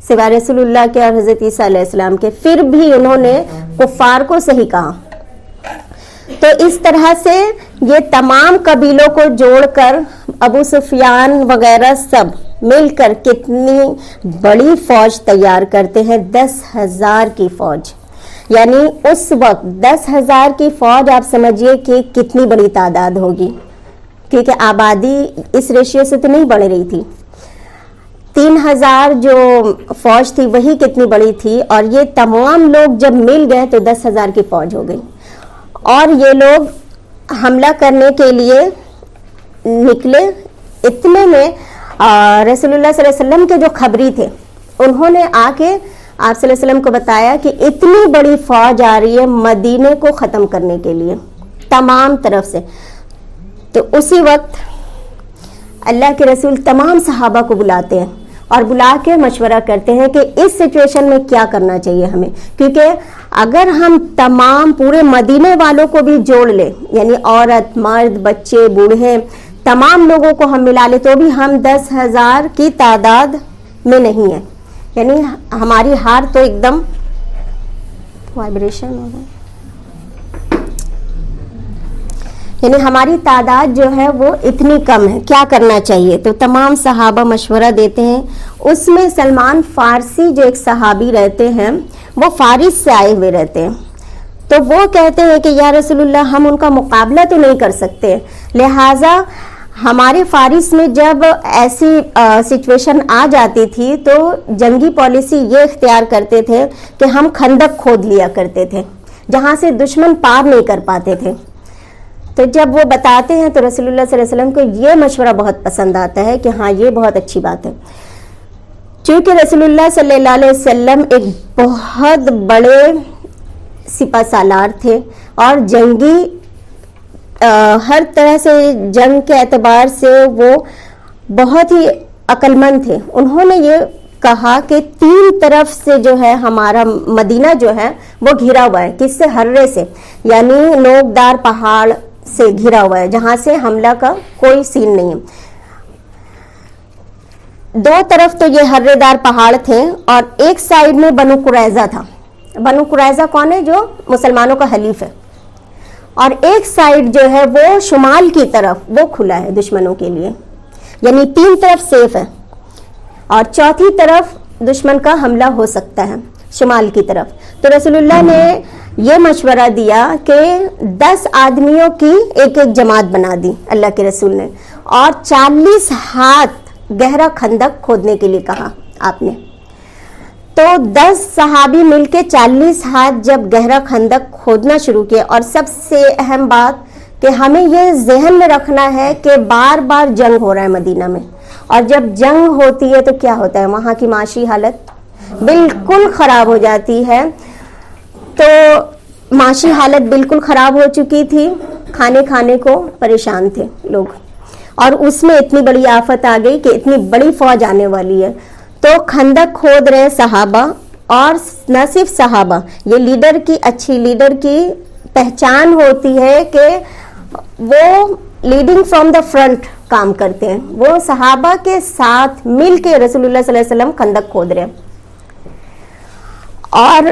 سوائے رسول اللہ کے اور حضرت عیسیٰ علیہ السلام کے، پھر بھی انہوں نے کفار کو صحیح کہا. تو اس طرح سے یہ تمام قبیلوں کو جوڑ کر ابو سفیان وغیرہ سب مل کر کتنی بڑی فوج تیار کرتے ہیں، 10,000 کی فوج. یعنی اس وقت 10,000 کی فوج آپ سمجھیے کہ کتنی بڑی تعداد ہوگی، کیونکہ آبادی اس ریشیو سے تو نہیں بڑھ رہی تھی. 3,000 جو فوج تھی وہی کتنی بڑی تھی، اور یہ تمام لوگ جب مل گئے تو 10,000 کی فوج ہو گئی. اور یہ لوگ حملہ کرنے کے لیے نکلے. اتنے میں رسول اللہ صلی اللہ علیہ وسلم کے جو خبری تھے انہوں نے آ کے آپ صلی اللہ علیہ وسلم کو بتایا کہ اتنی بڑی فوج آ رہی ہے مدینے کو ختم کرنے کے لیے تمام طرف سے. تو اسی وقت اللہ کے رسول تمام صحابہ کو بلاتے ہیں اور بلا کے مشورہ کرتے ہیں کہ اس سچویشن میں کیا کرنا چاہیے ہمیں، کیونکہ اگر ہم تمام پورے مدینے والوں کو بھی جوڑ لیں یعنی عورت مرد بچے بوڑھے تمام لوگوں کو ہم ملا لیں تو بھی ہم 10,000 کی تعداد میں نہیں ہیں، یعنی ہماری ہار تو ایک دم وائبریشن ہو گئی، یعنی ہماری تعداد جو ہے وہ اتنی کم ہے، کیا کرنا چاہیے؟ تو تمام صحابہ مشورہ دیتے ہیں. اس میں سلمان فارسی جو ایک صحابی رہتے ہیں وہ فارس سے آئے ہوئے رہتے ہیں، تو وہ کہتے ہیں کہ یا رسول اللہ ہم ان کا مقابلہ تو نہیں کر سکتے، لہٰذا ہمارے فارس میں جب ایسی سچویشن آ جاتی تھی تو جنگی پالیسی یہ اختیار کرتے تھے کہ ہم خندق کھود لیا کرتے تھے جہاں سے دشمن پار نہیں کر پاتے تھے. تو جب وہ بتاتے ہیں تو رسول اللہ صلی اللہ علیہ وسلم کو یہ مشورہ بہت پسند آتا ہے کہ ہاں یہ بہت اچھی بات ہے. چونکہ رسول اللہ صلی اللہ علیہ وسلم ایک بہت بڑے سپہ سالار تھے اور جنگی ہر طرح سے جنگ کے اعتبار سے وہ بہت ہی عقل مند تھے. انہوں نے یہ کہا کہ 3 طرف سے جو ہے ہمارا مدینہ جو ہے وہ گھرا ہوا ہے، کس سے؟ ہررے سے، یعنی نوکدار پہاڑ سے گھرا ہوا ہے جہاں سے حملہ کا کوئی سین نہیں ہے. 2 طرف تو یہ ہررے دار پہاڑ تھے اور ایک سائیڈ میں بنو قریظہ تھا. بنو قریظہ کون ہے؟ جو مسلمانوں کا حلیف ہے. اور ایک سائیڈ جو ہے وہ شمال کی طرف وہ کھلا ہے دشمنوں کے لیے، یعنی 3 طرف سیف ہے اور چوتھی طرف دشمن کا حملہ ہو سکتا ہے شمال کی طرف. تو رسول اللہ نے یہ مشورہ دیا کہ 10 آدمیوں کی ایک جماعت بنا دی اللہ کے رسول نے اور 40 ہاتھ گہرا خندق کھودنے کے لیے کہا آپ نے. تو 10 صحابی مل کے 40 ہاتھ جب گہرا خندق کھودنا شروع کیا. اور سب سے اہم بات کہ ہمیں یہ ذہن میں رکھنا ہے کہ بار بار جنگ ہو رہا ہے مدینہ میں، اور جب جنگ ہوتی ہے تو کیا ہوتا ہے؟ وہاں کی معاشی حالت بالکل خراب ہو جاتی ہے. تو معاشی حالت بالکل خراب ہو چکی تھی، کھانے کو پریشان تھے لوگ، اور اس میں اتنی بڑی آفت آ گئی کہ اتنی بڑی فوج آنے والی ہے. تو خندق کھود رہے صحابہ، اور نہ صرف صحابہ، یہ لیڈر کی اچھی لیڈر کی پہچان ہوتی ہے کہ وہ لیڈنگ فرام دا فرنٹ کام کرتے ہیں. وہ صحابہ کے ساتھ مل کے رسول اللہ صلی اللہ علیہ وسلم خندق کھود رہے ہیں. اور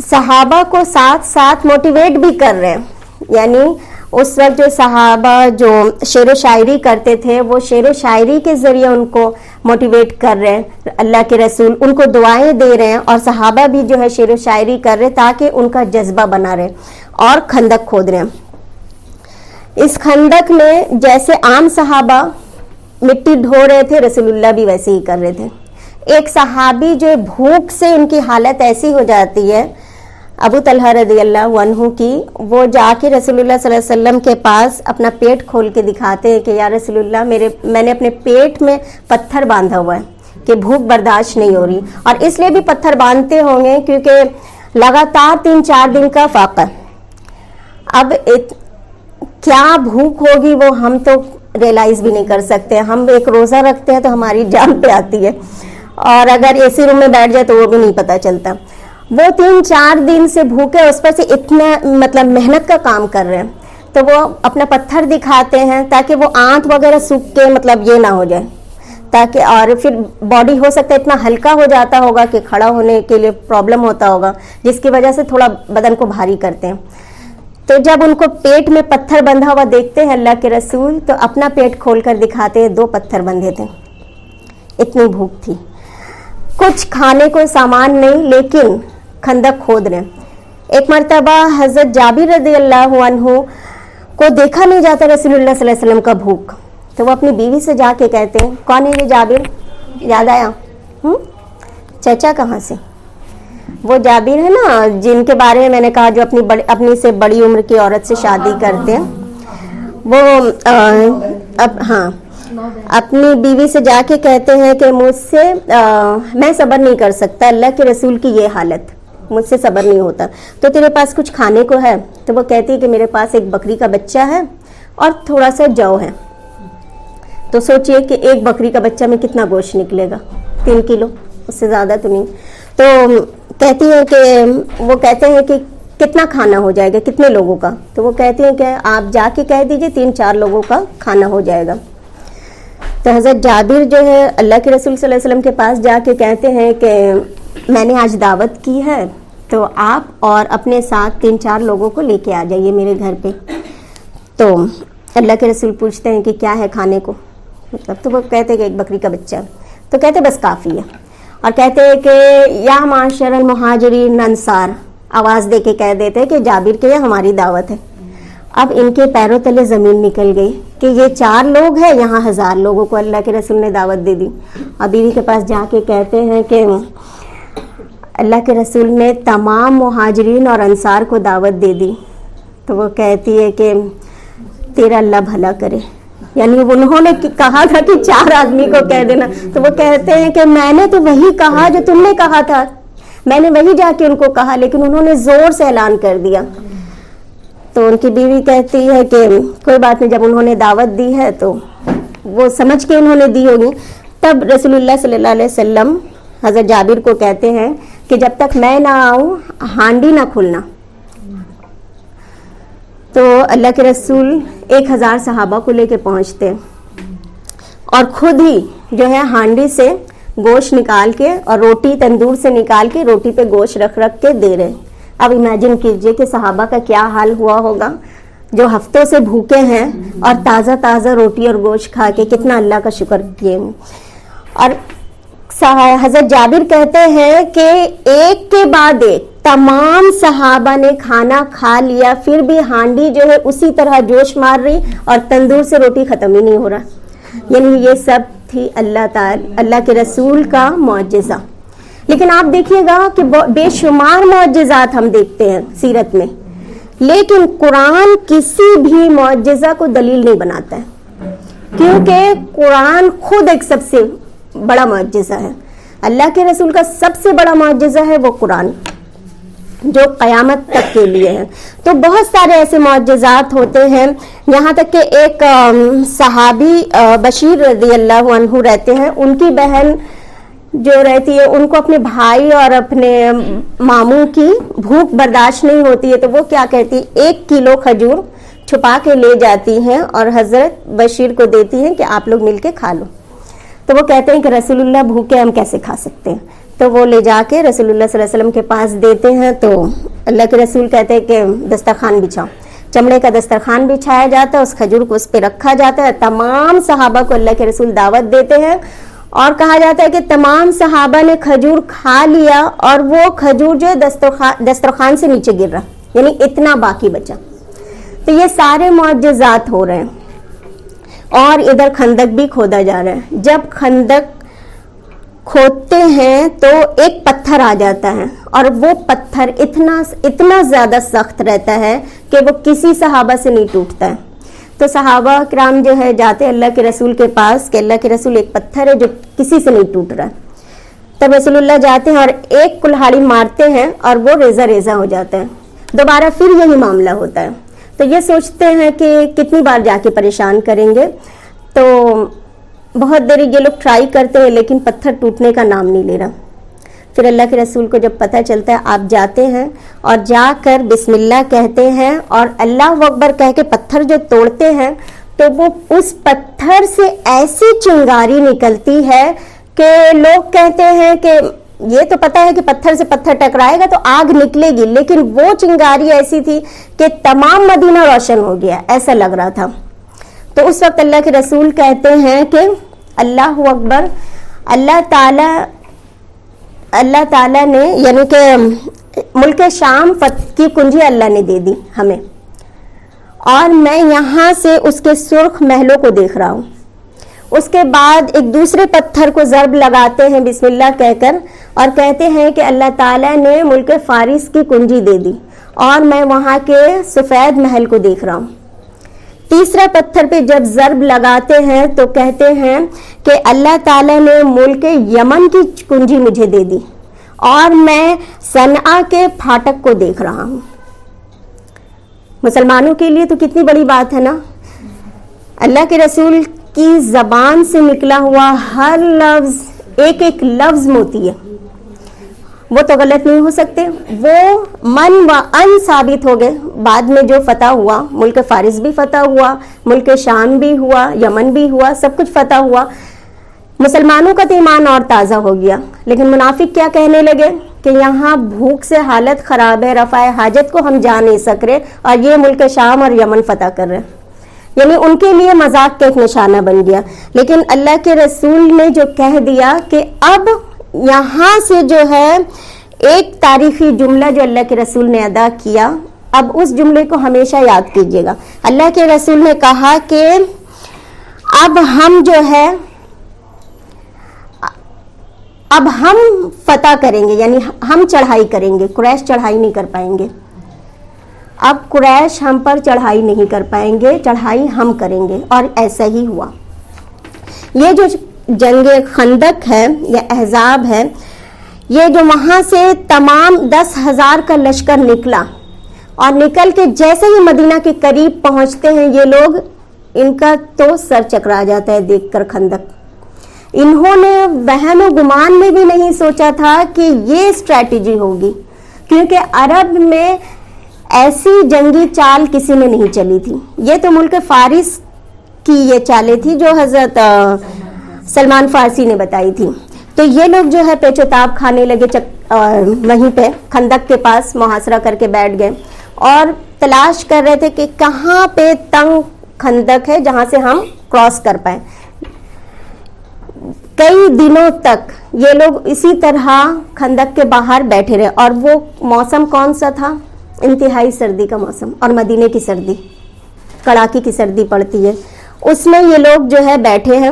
صحابہ کو ساتھ ساتھ موٹیویٹ بھی کر رہے ہیں. یعنی اس وقت جو صحابہ جو شعر و شاعری کرتے تھے وہ شعر و شاعری کے ذریعے ان کو موٹیویٹ کر رہے ہیں. اللہ کے رسول ان کو دعائیں دے رہے ہیں اور صحابہ بھی جو ہے شعر و شاعری کر رہے ہیں تاکہ ان کا جذبہ بنا رہے. اور خندق کھود رہے ہیں. اس خندق میں جیسے عام صحابہ مٹی ڈھو رہے تھے رسول اللہ بھی ویسے ہی کر رہے تھے. ایک صحابی جو بھوک سے ان کی حالت ایسی ہو جاتی ہے ابو طلحہ رضی اللہ عنہ کی, وہ جا کے رسول اللہ صلی اللہ علیہ وسلم کے پاس اپنا پیٹ کھول کے دکھاتے ہیں کہ یا رسول اللہ میں نے اپنے پیٹ میں پتھر باندھا ہوا ہے کہ بھوک برداشت نہیں ہو رہی. اور اس لیے بھی پتھر باندھتے ہوں گے کیونکہ لگاتار 3-4 دن کا فاقہ. اب کیا بھوک ہوگی وہ ہم تو ریئلائز بھی نہیں کر سکتے. ہم ایک روزہ رکھتے ہیں تو ہماری جان پہ آتی ہے اور اگر اے سی روم میں بیٹھ جائے تو وہ بھی نہیں پتہ چلتا. وہ 3-4 دن سے بھوکے اس پر سے اتنا مطلب محنت کا کام کر رہے ہیں تو وہ اپنا پتھر دکھاتے ہیں تاکہ وہ آنت وغیرہ سوکھ کے مطلب یہ نہ ہو جائے تاکہ, اور پھر باڈی ہو سکتا ہے اتنا ہلکا ہو جاتا ہوگا کہ کھڑا ہونے کے لیے پرابلم ہوتا ہوگا جس کی وجہ سے تھوڑا بدن کو بھاری کرتے ہیں. تو جب ان کو پیٹ میں پتھر بندھا ہوا دیکھتے ہیں اللہ کے رسول تو اپنا پیٹ کھول کر دکھاتے ہیں 2 پتھر بندھے تھے. اتنی بھوک تھی. کچھ کھانے کو سامان نہیں لیکن خندق کھود رہے. ایک مرتبہ حضرت جابر رضی اللہ عنہ کو دیکھا نہیں جاتا رسول اللہ صلی اللہ علیہ وسلم کا بھوک, تو وہ اپنی بیوی سے جا کے کہتے ہیں کون ہے یہ جابر, یاد آیا چچا کہاں سے؟ وہ جابر ہے نا جن کے بارے میں نے کہا جو اپنی سے بڑی عمر کی عورت سے شادی کرتے ہیں. وہ اپنی بیوی سے جا کے کہتے ہیں کہ مجھ سے میں صبر نہیں کر سکتا, اللہ کے رسول کی یہ حالت, مجھ سے صبر نہیں ہوتا, تو تیرے پاس کچھ کھانے کو ہے؟ تو وہ کہتی ہے کہ میرے پاس ایک بکری کا بچہ ہے اور تھوڑا سا جو ہے. تو سوچئے کہ ایک بکری کا بچہ میں کتنا گوشت نکلے گا, 3 کلو, اس سے زیادہ تو نہیں. تو کہتی ہے کہ وہ کہتے ہیں کہ کتنا کھانا ہو جائے گا, کتنے لوگوں کا؟ تو وہ کہتے ہیں کہ آپ جا کے کہہ دیجئے 3-4 لوگوں کا کھانا ہو جائے گا. تو حضرت جابر جو ہے اللہ کے رسول صلی اللہ علیہ وسلم کے پاس جا کے کہتے ہیں کہ میں نے آج دعوت کی ہے تو آپ اور اپنے ساتھ 3-4 لوگوں کو لے کے آ جائیے میرے گھر پہ. تو اللہ کے رسول پوچھتے ہیں کہ کیا ہے کھانے کو, مطلب تو وہ کہتے ہیں کہ ایک بکری کا بچہ. تو کہتے بس کافی ہے, اور کہتے ہیں کہ یا معاشر المہاجرین انصار, آواز دے کے کہہ دیتے کہ جابر کے یہ ہماری دعوت ہے. اب ان کے پیروں تلے زمین نکل گئی کہ یہ 4 لوگ ہیں, یہاں 1000 لوگوں کو اللہ کے رسول نے دعوت دے دی. اور بیوی کے پاس جا کے کہتے ہیں کہ اللہ کے رسول نے تمام مہاجرین اور انصار کو دعوت دے دی. تو وہ کہتی ہے کہ تیرا اللہ بھلا کرے, یعنی انہوں نے کہا تھا کہ 4 آدمی کو کہہ دینا. تو وہ کہتے ہیں کہ میں نے تو وہی کہا جو تم نے کہا تھا, میں نے وہی جا کے ان کو کہا لیکن انہوں نے زور سے اعلان کر دیا. تو ان کی بیوی کہتی ہے کہ کوئی بات نہیں, جب انہوں نے دعوت دی ہے تو وہ سمجھ کے انہوں نے دی ہوگی. تب رسول اللہ صلی اللہ علیہ وسلم حضرت جابر کو کہتے ہیں کہ جب تک میں نہ آؤں ہانڈی نہ کھولنا. تو اللہ کے رسول 1000 صحابہ کو لے کے پہنچتے اور خود ہی جو ہے ہانڈی سے گوشت نکال کے اور روٹی تندور سے نکال کے روٹی پہ گوشت رکھ کے دے رہے. اب امیجن کیجئے کہ صحابہ کا کیا حال ہوا ہوگا جو ہفتوں سے بھوکے ہیں اور تازہ تازہ روٹی اور گوشت کھا کے کتنا اللہ کا شکر کیے. اور حضرت جابر کہتے ہیں کہ ایک کے بعد ایک تمام صحابہ نے کھانا کھا لیا, پھر بھی ہانڈی جو ہے اسی طرح جوش مار رہی اور تندور سے روٹی ختم ہی نہیں ہو رہا. یعنی یہ سب تھی اللہ کے رسول کا معجزہ. لیکن آپ دیکھیے گا کہ بے شمار معجزات ہم دیکھتے ہیں سیرت میں, لیکن قرآن کسی بھی معجزہ کو دلیل نہیں بناتا ہے, کیونکہ قرآن خود ایک سب سے بڑا معجزہ ہے. اللہ کے رسول کا سب سے بڑا معجزہ ہے وہ قرآن جو قیامت تک کے لیے ہے. تو بہت سارے ایسے معجزات ہوتے ہیں, یہاں تک کہ ایک صحابی بشیر رضی اللہ عنہ رہتے ہیں, ان کی بہن جو رہتی ہے ان کو اپنے بھائی اور اپنے ماموں کی بھوک برداشت نہیں ہوتی ہے, تو وہ کیا کہتی ہے 1 کلو کھجور چھپا کے لے جاتی ہیں اور حضرت بشیر کو دیتی ہیں کہ آپ لوگ مل کے کھا لو. تو وہ کہتے ہیں کہ رسول اللہ بھوکے ہم کیسے کھا سکتے ہیں. تو وہ لے جا کے رسول اللہ صلی اللہ علیہ وسلم کے پاس دیتے ہیں. تو اللہ کے رسول کہتے ہیں کہ دسترخوان بچھاؤ. چمڑے کا دسترخوان بچھایا جاتا ہے, اس کھجور کو اس پہ رکھا جاتا ہے. تمام صحابہ کو اللہ کے رسول دعوت دیتے ہیں اور کہا جاتا ہے کہ تمام صحابہ نے کھجور کھا لیا اور وہ کھجور جو ہے دسترخوان سے نیچے گر رہا, یعنی اتنا باقی بچا. تو یہ سارے معجزات ہو رہے ہیں. اور ادھر خندق بھی کھودا جا رہا ہے. جب خندق کھودتے ہیں تو ایک پتھر آ جاتا ہے اور وہ پتھر اتنا زیادہ سخت رہتا ہے کہ وہ کسی صحابہ سے نہیں ٹوٹتا ہے. تو صحابہ کرام جو ہے جاتے اللہ کے رسول کے پاس کہ اللہ کے رسول ایک پتھر ہے جو کسی سے نہیں ٹوٹ رہا. تب رسول اللہ جاتے ہیں اور ایک کلہاڑی مارتے ہیں اور وہ ریزہ ریزہ ہو جاتا ہے. دوبارہ پھر یہی معاملہ ہوتا ہے. تو یہ سوچتے ہیں کہ کتنی بار جا کے پریشان کریں گے. تو بہت دیر یہ لوگ ٹرائی کرتے ہیں لیکن پتھر ٹوٹنے کا نام نہیں لے رہا. پھر اللہ کے رسول کو جب پتہ چلتا ہے, آپ جاتے ہیں اور جا کر بسم اللہ کہتے ہیں اور اللہ اکبر کہہ کے پتھر جو توڑتے ہیں تو وہ اس پتھر سے ایسی چنگاری نکلتی ہے کہ لوگ کہتے ہیں کہ یہ تو پتہ ہے کہ پتھر سے پتھر ٹکرائے گا تو آگ نکلے گی, لیکن وہ چنگاری ایسی تھی کہ تمام مدینہ روشن ہو گیا, ایسا لگ رہا تھا. تو اس وقت اللہ کے رسول کہتے ہیں کہ اللہ اکبر, اللہ تعالیٰ نے یعنی کہ ملک شام کی کنجی اللہ نے دے دی ہمیں, اور میں یہاں سے اس کے سرخ محلوں کو دیکھ رہا ہوں. اس کے بعد ایک دوسرے پتھر کو ضرب لگاتے ہیں بسم اللہ کہہ کر اور کہتے ہیں کہ اللہ تعالیٰ نے ملک فارس کی کنجی دے دی اور میں وہاں کے سفید محل کو دیکھ رہا ہوں. تیسرا پتھر پہ جب ضرب لگاتے ہیں تو کہتے ہیں کہ اللہ تعالیٰ نے ملک یمن کی کنجی مجھے دے دی اور میں صنعا کے پھاٹک کو دیکھ رہا ہوں. مسلمانوں کے لیے تو کتنی بڑی بات ہے نا. اللہ کے رسول کی زبان سے نکلا ہوا ہر لفظ ایک ایک لفظ موتی ہے, وہ تو غلط نہیں ہو سکتے. وہ من و ان ثابت ہو گئے. بعد میں جو فتح ہوا, ملک فارس بھی فتح ہوا, ملک شام بھی ہوا, یمن بھی ہوا, سب کچھ فتح ہوا. مسلمانوں کا تو ایمان اور تازہ ہو گیا. لیکن منافق کیا کہنے لگے کہ یہاں بھوک سے حالت خراب ہے, رفع حاجت کو ہم جا نہیں سک رہے اور یہ ملک شام اور یمن فتح کر رہے ہیں. یعنی ان کے لیے مذاق کا ایک نشانہ بن گیا. لیکن اللہ کے رسول نے جو کہہ دیا کہ اب یہاں سے جو ہے ایک تاریخی جملہ جو اللہ کے رسول نے ادا کیا, اب اس جملے کو ہمیشہ یاد کیجیے گا. اللہ کے رسول نے کہا کہ اب ہم فتح کریں گے, یعنی ہم چڑھائی کریں گے. قریش چڑھائی نہیں کر پائیں گے. اب قریش ہم پر چڑھائی نہیں کر پائیں گے, چڑھائی ہم کریں گے. اور ایسا ہی ہوا. یہ جو جنگ خندق ہے یا احزاب ہے, یہ جو وہاں سے تمام 10,000 کا لشکر نکلا اور نکل کے جیسے ہی مدینہ کے قریب پہنچتے ہیں یہ لوگ, ان کا تو سر چکرا جاتا ہے دیکھ کر خندق. انہوں نے وہم و گمان میں بھی نہیں سوچا تھا کہ یہ اسٹریٹجی ہوگی, کیونکہ عرب میں ایسی جنگی چال کسی نے نہیں چلی تھی. یہ تو ملک فارس کی یہ چالیں تھی جو حضرت سلمان فارسی نے بتائی تھی. تو یہ لوگ جو ہے پیچ و تاب کھانے لگے, وہیں پہ خندق کے پاس محاصرہ کر کے بیٹھ گئے اور تلاش کر رہے تھے کہ کہاں پہ تنگ خندق ہے جہاں سے ہم کراس کر پائیں. کئی دنوں تک یہ لوگ اسی طرح خندق کے باہر بیٹھے رہے. اور وہ موسم کون سا تھا؟ انتہائی سردی کا موسم, اور مدینے کی سردی, کڑاکی کی سردی پڑتی ہے. اس میں یہ لوگ جو ہے بیٹھے ہیں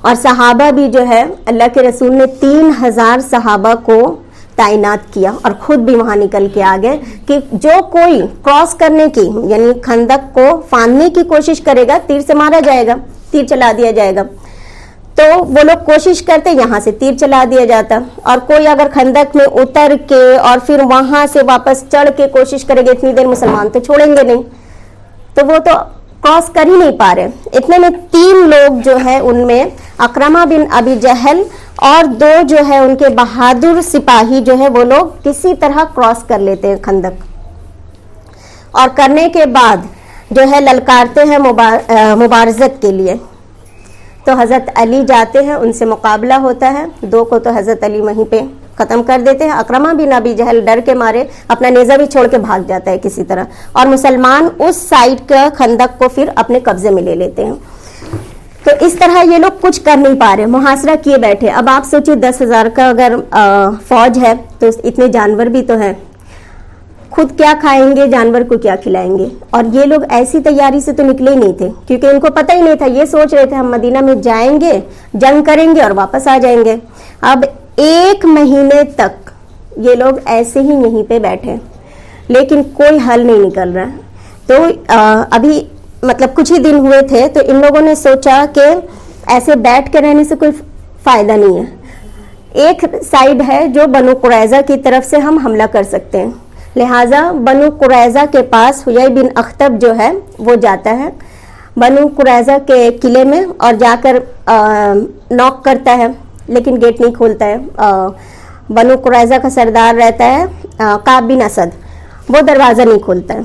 اور صحابہ بھی جو ہے اللہ کے رسول نے 3,000 صحابہ کو تعینات کیا اور خود بھی وہاں نکل کے آ گئے کہ جو کوئی کراس کرنے کی یعنی خندق کو فاندنے کی کوشش کرے گا تیر سے مارا جائے گا, تیر چلا دیا جائے گا. تو وہ لوگ کوشش کرتے, یہاں سے تیر چلا دیا جاتا. اور کوئی اگر خندق میں اتر کے اور پھر وہاں سے واپس چڑھ کے کوشش کرے گا, اتنی دیر مسلمان تو چھوڑیں گے نہیں, تو وہ تو کراس کر ہی نہیں پا رہے. اتنے میں 3 لوگ جو ہے ان میں اکرمہ بن ابی جہل اور 2 جو ہے ان کے بہادر سپاہی جو ہے وہ لوگ کسی طرح کراس کر لیتے ہیں خندق. اور کرنے کے بعد جو ہے للکارتے ہیں مبارزت کے لیے. تو حضرت علی جاتے ہیں، ان سے مقابلہ ہوتا ہے، 2 کو تو حضرت علی وہیں پہ ختم کر دیتے ہیں. اکرمہ بن ابی جہل ڈر کے مارے اپنا نیزہ بھی چھوڑ کے بھاگ جاتا ہے کسی طرح، اور مسلمان اس سائڈ کا خندق کو پھر اپنے قبضے میں لے لیتے ہیں. تو اس طرح یہ لوگ کچھ کر نہیں پا رہے، محاصرہ کیے بیٹھے. اب آپ سوچیں 10,000 کا اگر فوج ہے تو اتنے جانور بھی تو ہیں، خود کیا کھائیں گے، جانور کو کیا کھلائیں گے. اور یہ لوگ ایسی تیاری سے تو نکلے ہی نہیں تھے، کیونکہ ان کو پتہ ہی نہیں تھا. یہ سوچ رہے تھے ہم مدینہ میں جائیں گے، جنگ کریں گے اور واپس آ جائیں گے. اب 1 مہینے تک یہ لوگ ایسے ہی یہیں پہ بیٹھے، لیکن کوئی حل نہیں نکل رہا. تو ابھی مطلب کچھ ہی دن ہوئے تھے، تو ان لوگوں نے سوچا کہ ایسے بیٹھ کے رہنے سے کوئی فائدہ نہیں ہے. ایک سائیڈ ہے جو بنو قریظہ کی طرف سے ہم حملہ کر سکتے ہیں، لہٰذا بنو قریظہ کے پاس حیی بن اخطب جو ہے وہ جاتا ہے بنو قریظہ کے قلعے میں، اور جا کر نوک کرتا ہے، لیکن گیٹ نہیں کھولتا ہے. بنو قریظہ کا سردار رہتا ہے کعب بن اسد، وہ دروازہ نہیں کھولتا ہے.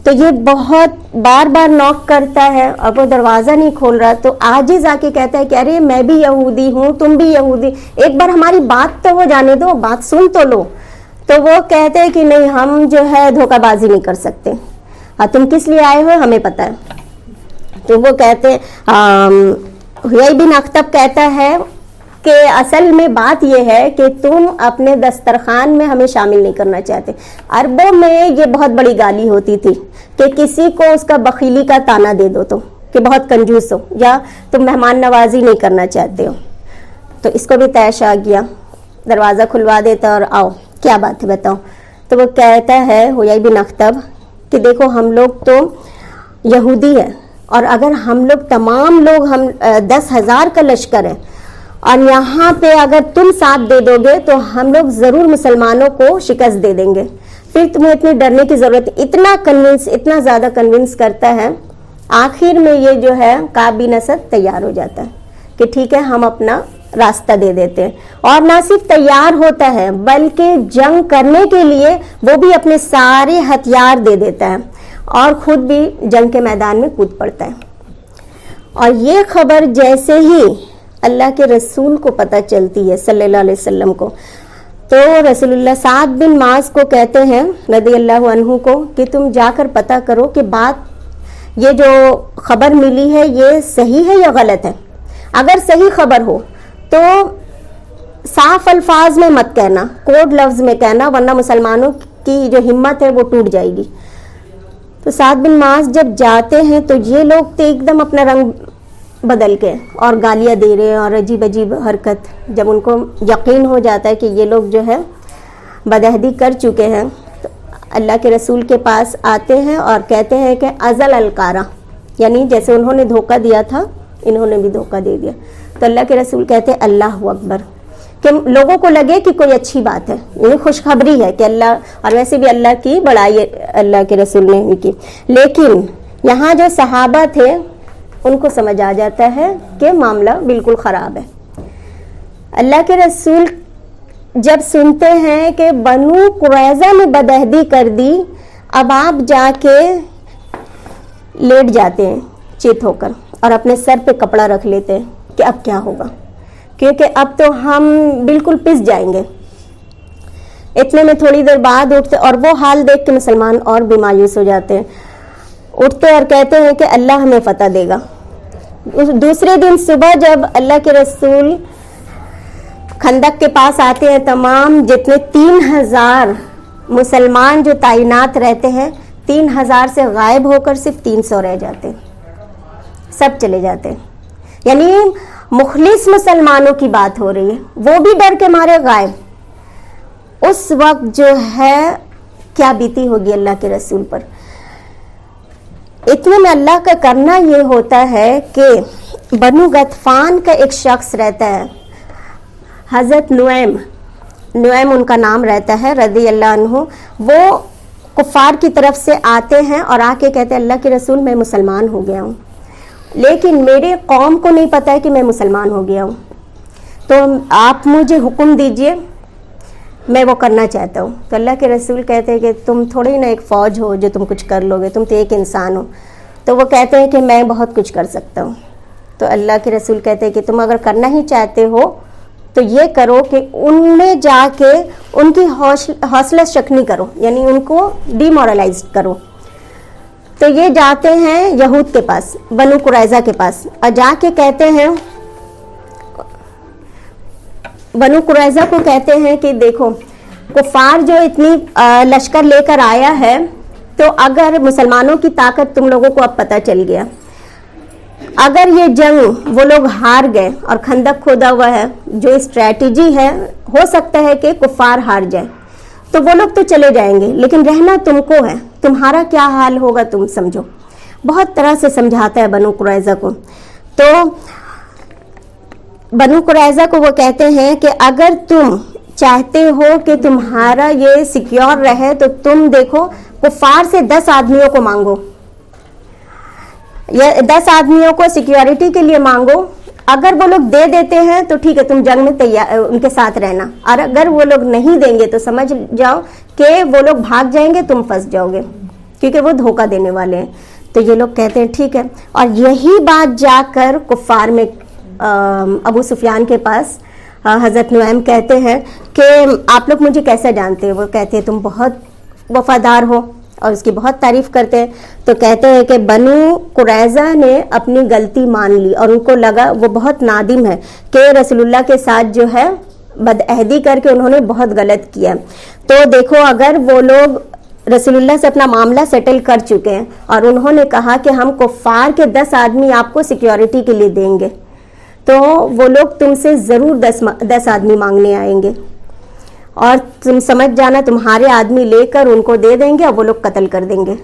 تو یہ بہت بار بار نوک کرتا ہے اور وہ دروازہ نہیں کھول رہا. تو عاجز آ کے کہتا ہے کہ ارے میں بھی یہودی ہوں، تم بھی یہودی، ایک بار ہماری بات تو ہو جانے دو، بات سن تو لو. تو وہ کہتے ہیں کہ نہیں، ہم جو ہے دھوکہ بازی نہیں کر سکتے، تم کس لیے آئے ہو ہمیں پتہ ہے. تو وہ کہتے حیی بن اخطب کہتا ہے کہ اصل میں بات یہ ہے کہ تم اپنے دسترخوان میں ہمیں شامل نہیں کرنا چاہتے. عربوں میں یہ بہت بڑی گالی ہوتی تھی کہ کسی کو اس کا بخیلی کا تانا دے دو تو کہ بہت کنجوس ہو، یا تم مہمان نوازی نہیں کرنا چاہتے ہو. تو اس کو بھی طیش آ گیا، دروازہ کھلوا دیتا اور آؤ کیا بات ہے بتاؤ. تو وہ کہتا ہے حیی بن اخطب کہ دیکھو ہم لوگ تو یہودی ہیں، اور اگر ہم لوگ تمام لوگ، ہم 10,000 کا لشکر ہے، اور یہاں پہ اگر تم ساتھ دے دو گے تو ہم لوگ ضرور مسلمانوں کو شکست دے دیں گے، پھر تمہیں اتنے ڈرنے کی ضرورت. اتنا زیادہ کنونس کرتا ہے. آخر میں یہ جو ہے کعب بن اسد تیار ہو جاتا ہے کہ ٹھیک ہے ہم اپنا راستہ دے دیتے ہیں. اور نہ صرف تیار ہوتا ہے بلکہ جنگ کرنے کے لیے وہ بھی اپنے سارے ہتھیار دے دیتا ہے اور خود بھی جنگ کے میدان میں کود پڑتا ہے. اور یہ خبر جیسے ہی اللہ کے رسول کو پتہ چلتی ہے صلی اللہ علیہ وسلم کو، تو رسول اللہ سعد بن معاذ کو کہتے ہیں رضی اللہ عنہ کو کہ تم جا کر پتہ کرو کہ بات، یہ جو خبر ملی ہے یہ صحیح ہے یا غلط ہے. اگر صحیح خبر ہو تو صاف الفاظ میں مت کہنا، کوڈ لفظ میں کہنا، ورنہ مسلمانوں کی جو ہمت ہے وہ ٹوٹ جائے گی. تو سعد بن معاذ جب جاتے ہیں تو یہ لوگ تو ایک دم اپنا رنگ بدل کے اور گالیاں دے رہے ہیں اور عجیب عجیب حرکت. جب ان کو یقین ہو جاتا ہے کہ یہ لوگ جو ہے بدعہدی کر چکے ہیں، تو اللہ کے رسول کے پاس آتے ہیں اور کہتے ہیں کہ ازل القارہ، یعنی جیسے انہوں نے دھوکہ دیا تھا انہوں نے بھی دھوکہ دے دیا. تو اللہ کے رسول کہتے ہیں اللہ اکبر، کہ لوگوں کو لگے کہ کوئی اچھی بات ہے، یہ خوشخبری ہے کہ اللہ، اور ویسے بھی اللہ کی بڑائی اللہ کے رسول نے کی. لیکن یہاں جو صحابہ تھے ان کو سمجھ آ جاتا ہے کہ معاملہ بالکل خراب ہے. اللہ کے رسول جب سنتے ہیں کہ بنو قریظہ نے بدعہدی کر دی، اب آپ جا کے لیٹ جاتے ہیں چت ہو کر اور اپنے سر پہ کپڑا رکھ لیتے ہیں کہ اب کیا ہوگا، کیونکہ اب تو ہم بالکل پس جائیں گے. اتنے میں تھوڑی دیر بعد اٹھتے، اور وہ حال دیکھ کے مسلمان اور بھی مایوس ہو جاتے ہیں. اٹھتے اور کہتے ہیں کہ اللہ ہمیں فتح دے گا. دوسرے دن صبح جب اللہ کے رسول خندق کے پاس آتے ہیں، تمام جتنے 3,000 مسلمان جو تعینات رہتے ہیں 3,000 سے غائب ہو کر صرف 300 رہ جاتے ہیں، سب چلے جاتے ہیں. یعنی مخلص مسلمانوں کی بات ہو رہی ہے، وہ بھی ڈر کے مارے غائب. اس وقت جو ہے کیا بیتی ہوگی اللہ کے رسول پر. اتنے میں اللہ کا کرنا یہ ہوتا ہے کہ بنو غطفان کا ایک شخص رہتا ہے، حضرت نعیم ان کا نام رہتا ہے رضی اللہ عنہ. وہ کفار کی طرف سے آتے ہیں اور آ کے کہتے ہیں اللہ کے رسول میں مسلمان ہو گیا ہوں، لیکن میرے قوم کو نہیں پتہ ہے کہ میں مسلمان ہو گیا ہوں، تو آپ مجھے حکم دیجئے، میں وہ کرنا چاہتا ہوں. تو اللہ کے رسول کہتے ہیں کہ تم تھوڑی نا ایک فوج ہو جو تم کچھ کر لو گے، تم تو ایک انسان ہو. تو وہ کہتے ہیں کہ میں بہت کچھ کر سکتا ہوں. تو اللہ کے رسول کہتے ہیں کہ تم اگر کرنا ہی چاہتے ہو تو یہ کرو کہ ان میں جا کے ان کی حوصلہ شکنی کرو، یعنی ان کو ڈی مورلائز کرو. تو یہ جاتے ہیں یہود کے پاس، بنو قریظہ کے پاس، اور جا کے کہتے ہیں، بنو قریظہ کو کہتے ہیں کہ دیکھو کفار جو اتنی لشکر لے کر آیا ہے، تو اگر مسلمانوں کی طاقت تم لوگوں کو اب پتہ چل گیا، اگر یہ جنگ وہ لوگ ہار گئے اور خندق کھودا ہوا ہے، جو اسٹریٹجی ہے ہو سکتا ہے کہ کفار ہار جائے، تو وہ لوگ تو چلے جائیں گے، لیکن رہنا تم کو ہے، تمہارا کیا حال ہوگا تم سمجھو. بہت طرح سے سمجھاتا ہے بنو قریظہ کو. تو بنو قریظہ کو وہ کہتے ہیں کہ اگر تم چاہتے ہو کہ تمہارا یہ سیکیور رہے تو تم دیکھو کفار سے 10 آدمیوں کو مانگو، یا 10 آدمیوں کو سیکیورٹی کے لیے مانگو. اگر وہ لوگ دے دیتے ہیں تو ٹھیک ہے، تم جنگ میں تیار ان کے ساتھ رہنا، اور اگر وہ لوگ نہیں دیں گے تو سمجھ جاؤ کہ وہ لوگ بھاگ جائیں گے، تم پھنس جاؤ گے، کیونکہ وہ دھوکہ دینے والے ہیں. تو یہ لوگ کہتے ہیں ٹھیک ہے. اور یہی بات جا کر کفار میں ابو سفیان کے پاس حضرت نعیم کہتے ہیں کہ آپ لوگ مجھے کیسا جانتے ہیں؟ وہ کہتے ہیں تم بہت وفادار ہو، اور اس کی بہت تعریف کرتے ہیں. تو کہتے ہیں کہ بنو قریظہ نے اپنی غلطی مان لی، اور ان کو لگا وہ بہت نادم ہے کہ رسول اللہ کے ساتھ جو ہے بدعہدی کر کے انہوں نے بہت غلط کیا. تو دیکھو اگر وہ لوگ رسول اللہ سے اپنا معاملہ سیٹل کر چکے ہیں اور انہوں نے کہا کہ ہم کفار کے 10 آدمی آپ کو سیکیورٹی کے لیے دیں گے، تو وہ لوگ تم سے ضرور 10 آدمی مانگنے آئیں گے، اور تم سمجھ جانا تمہارے آدمی لے کر ان کو دے دیں گے اور وہ لوگ قتل کر دیں گے.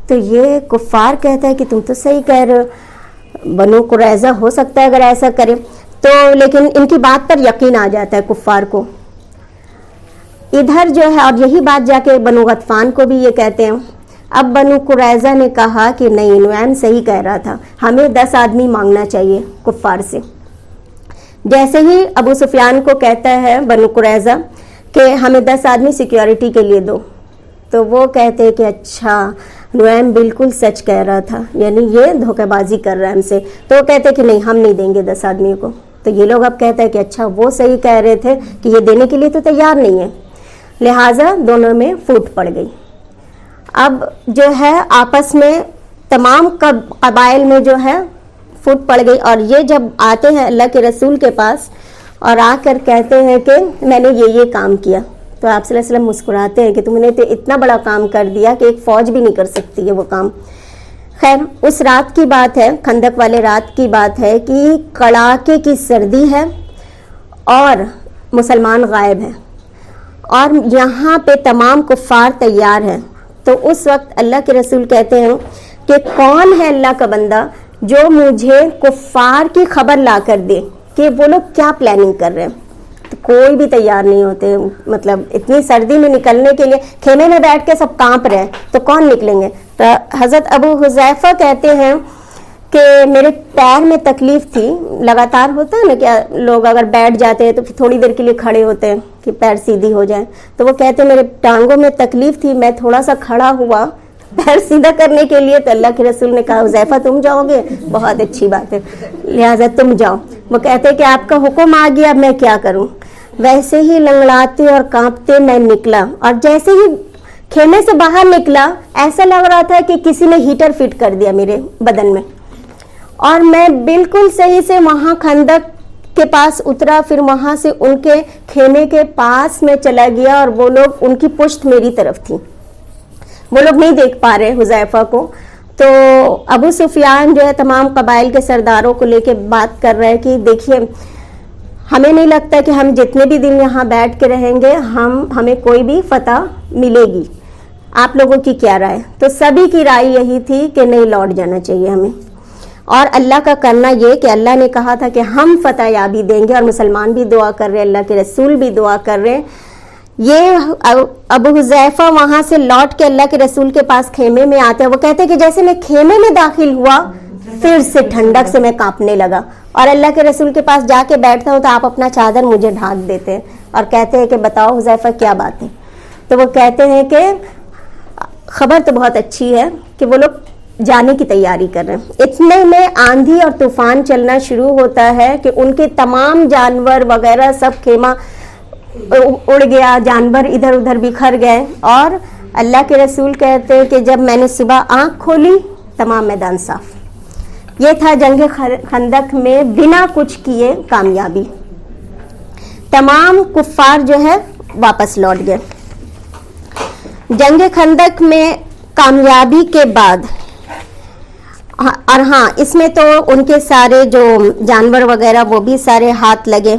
تو یہ کفار کہتا ہے کہ تم تو صحیح کہہ رہے ہو، بنو قریظہ ہو سکتا ہے اگر ایسا کرے تو، لیکن ان کی بات پر یقین آ جاتا ہے کفار کو. ادھر جو ہے، اور یہی بات جا کے بنو غطفان کو بھی یہ کہتے ہیں. اب بنو قریظہ نے کہا کہ نہیں، نعیم صحیح کہہ رہا تھا، ہمیں 10 آدمی مانگنا چاہیے کفار سے. جیسے ہی ابو سفیان کو کہتا ہے بنو قریظہ کہ ہمیں 10 آدمی سیکیورٹی کے لیے دو، تو وہ کہتے ہیں کہ اچھا نعیم بالکل سچ کہہ رہا تھا، یعنی یہ دھوکہ بازی کر رہا ہے ہم سے. تو وہ کہتے ہیں کہ نہیں، ہم نہیں دیں گے 10 آدمیوں کو. تو یہ لوگ اب کہتے ہیں کہ اچھا وہ صحیح کہہ رہے تھے کہ یہ دینے کے لیے تو تیار نہیں ہے. لہٰذا دونوں میں پھوٹ پڑ گئی. اب جو ہے آپس میں تمام قبائل میں جو ہے پھوٹ پڑ گئی. اور یہ جب آتے ہیں اللہ کے رسول کے پاس اور آ کر کہتے ہیں کہ میں نے یہ کام کیا، تو آپ صلی اللہ علیہ وسلم مسکراتے ہیں کہ تم نے تو اتنا بڑا کام کر دیا کہ ایک فوج بھی نہیں کر سکتی ہے وہ کام. خیر، اس رات کی بات ہے، خندق والے رات کی بات ہے کہ کڑاکے کی سردی ہے اور مسلمان غائب ہیں، اور یہاں پہ تمام کفار تیار ہیں. تو اس وقت اللہ کے رسول کہتے ہیں کہ کون ہے اللہ کا بندہ جو مجھے کفار کی خبر لا کر دے کہ وہ لوگ کیا پلاننگ کر رہے ہیں. تو کوئی بھی تیار نہیں ہوتے، مطلب اتنی سردی میں نکلنے کے لیے، خیمے میں بیٹھ کے سب کانپ رہے ہیں تو کون نکلیں گے. تو حضرت ابو حذیفہ کہتے ہیں کہ میرے پیر میں تکلیف تھی. لگاتار ہوتا ہے نا کہ لوگ اگر بیٹھ جاتے ہیں تو پھر تھوڑی دیر کے لیے کھڑے ہوتے ہیں کہ پیر سیدھی ہو جائے. تو وہ کہتے ہیں میرے ٹانگوں میں تکلیف تھی، میں تھوڑا سا کھڑا ہوا پیر سیدھا کرنے کے لیے، تو اللہ کے رسول نے کہا حذیفہ تم جاؤ گے؟ بہت اچھی بات ہے، لہٰذا تم جاؤ. وہ کہتے ہیں کہ آپ کا حکم آ گیا، میں کیا کروں. ویسے ہی لنگڑاتے اور کانپتے میں نکلا، اور جیسے ہی خیمے سے باہر نکلا ایسا لگ رہا تھا کہ کسی نے ہیٹر فٹ کر دیا میرے بدن میں. اور میں بالکل صحیح سے وہاں خندق کے پاس اترا، پھر وہاں سے ان کے خیمے کے پاس میں چلا گیا، اور وہ لوگ، ان کی پشت میری طرف تھی، وہ لوگ نہیں دیکھ پا رہے حذیفہ کو. تو ابو سفیان جو ہے تمام قبائل کے سرداروں کو لے کے بات کر رہا ہے کہ دیکھیے ہمیں نہیں لگتا کہ ہم جتنے بھی دن یہاں بیٹھ کے رہیں گے ہمیں کوئی بھی فتح ملے گی، آپ لوگوں کی کیا رائے؟ تو سبھی کی رائے یہی تھی کہ نہیں، لوٹ جانا چاہیے ہمیں، اور اللہ کا کرنا یہ کہ اللہ نے کہا تھا کہ ہم فتح یابی دیں گے، اور مسلمان بھی دعا کر رہے ہیں، اللہ کے رسول بھی دعا کر رہے ہیں. یہ ابو حذیفہ وہاں سے لوٹ کے اللہ کے رسول کے پاس خیمے میں آتے ہیں. وہ کہتے ہیں کہ جیسے میں خیمے میں داخل ہوا پھر سے ٹھنڈک سے میں کانپنے لگا، اور اللہ کے رسول کے پاس جا کے بیٹھتا ہوں تو آپ اپنا چادر مجھے ڈھانک دیتے ہیں اور کہتے ہیں کہ بتاؤ حذیفہ کیا بات ہے. تو وہ کہتے ہیں کہ خبر تو بہت اچھی ہے کہ وہ لوگ جانے کی تیاری کر رہے ہیں. اتنے میں آندھی اور طوفان چلنا شروع ہوتا ہے کہ ان کے تمام جانور وغیرہ سب خیمہ اڑ گیا, جانور ادھر ادھر بکھر گئے. اور اللہ کے رسول کہتے ہیں کہ جب میں نے صبح آنکھ کھولی تمام میدان صاف. یہ تھا جنگ خندق میں بنا کچھ کیے کامیابی. تمام کفار جو ہے واپس لوٹ گئے. جنگ خندق میں کامیابی کے بعد, اور ہاں اس میں تو ان کے سارے جو جانور وغیرہ وہ بھی سارے ہاتھ لگے.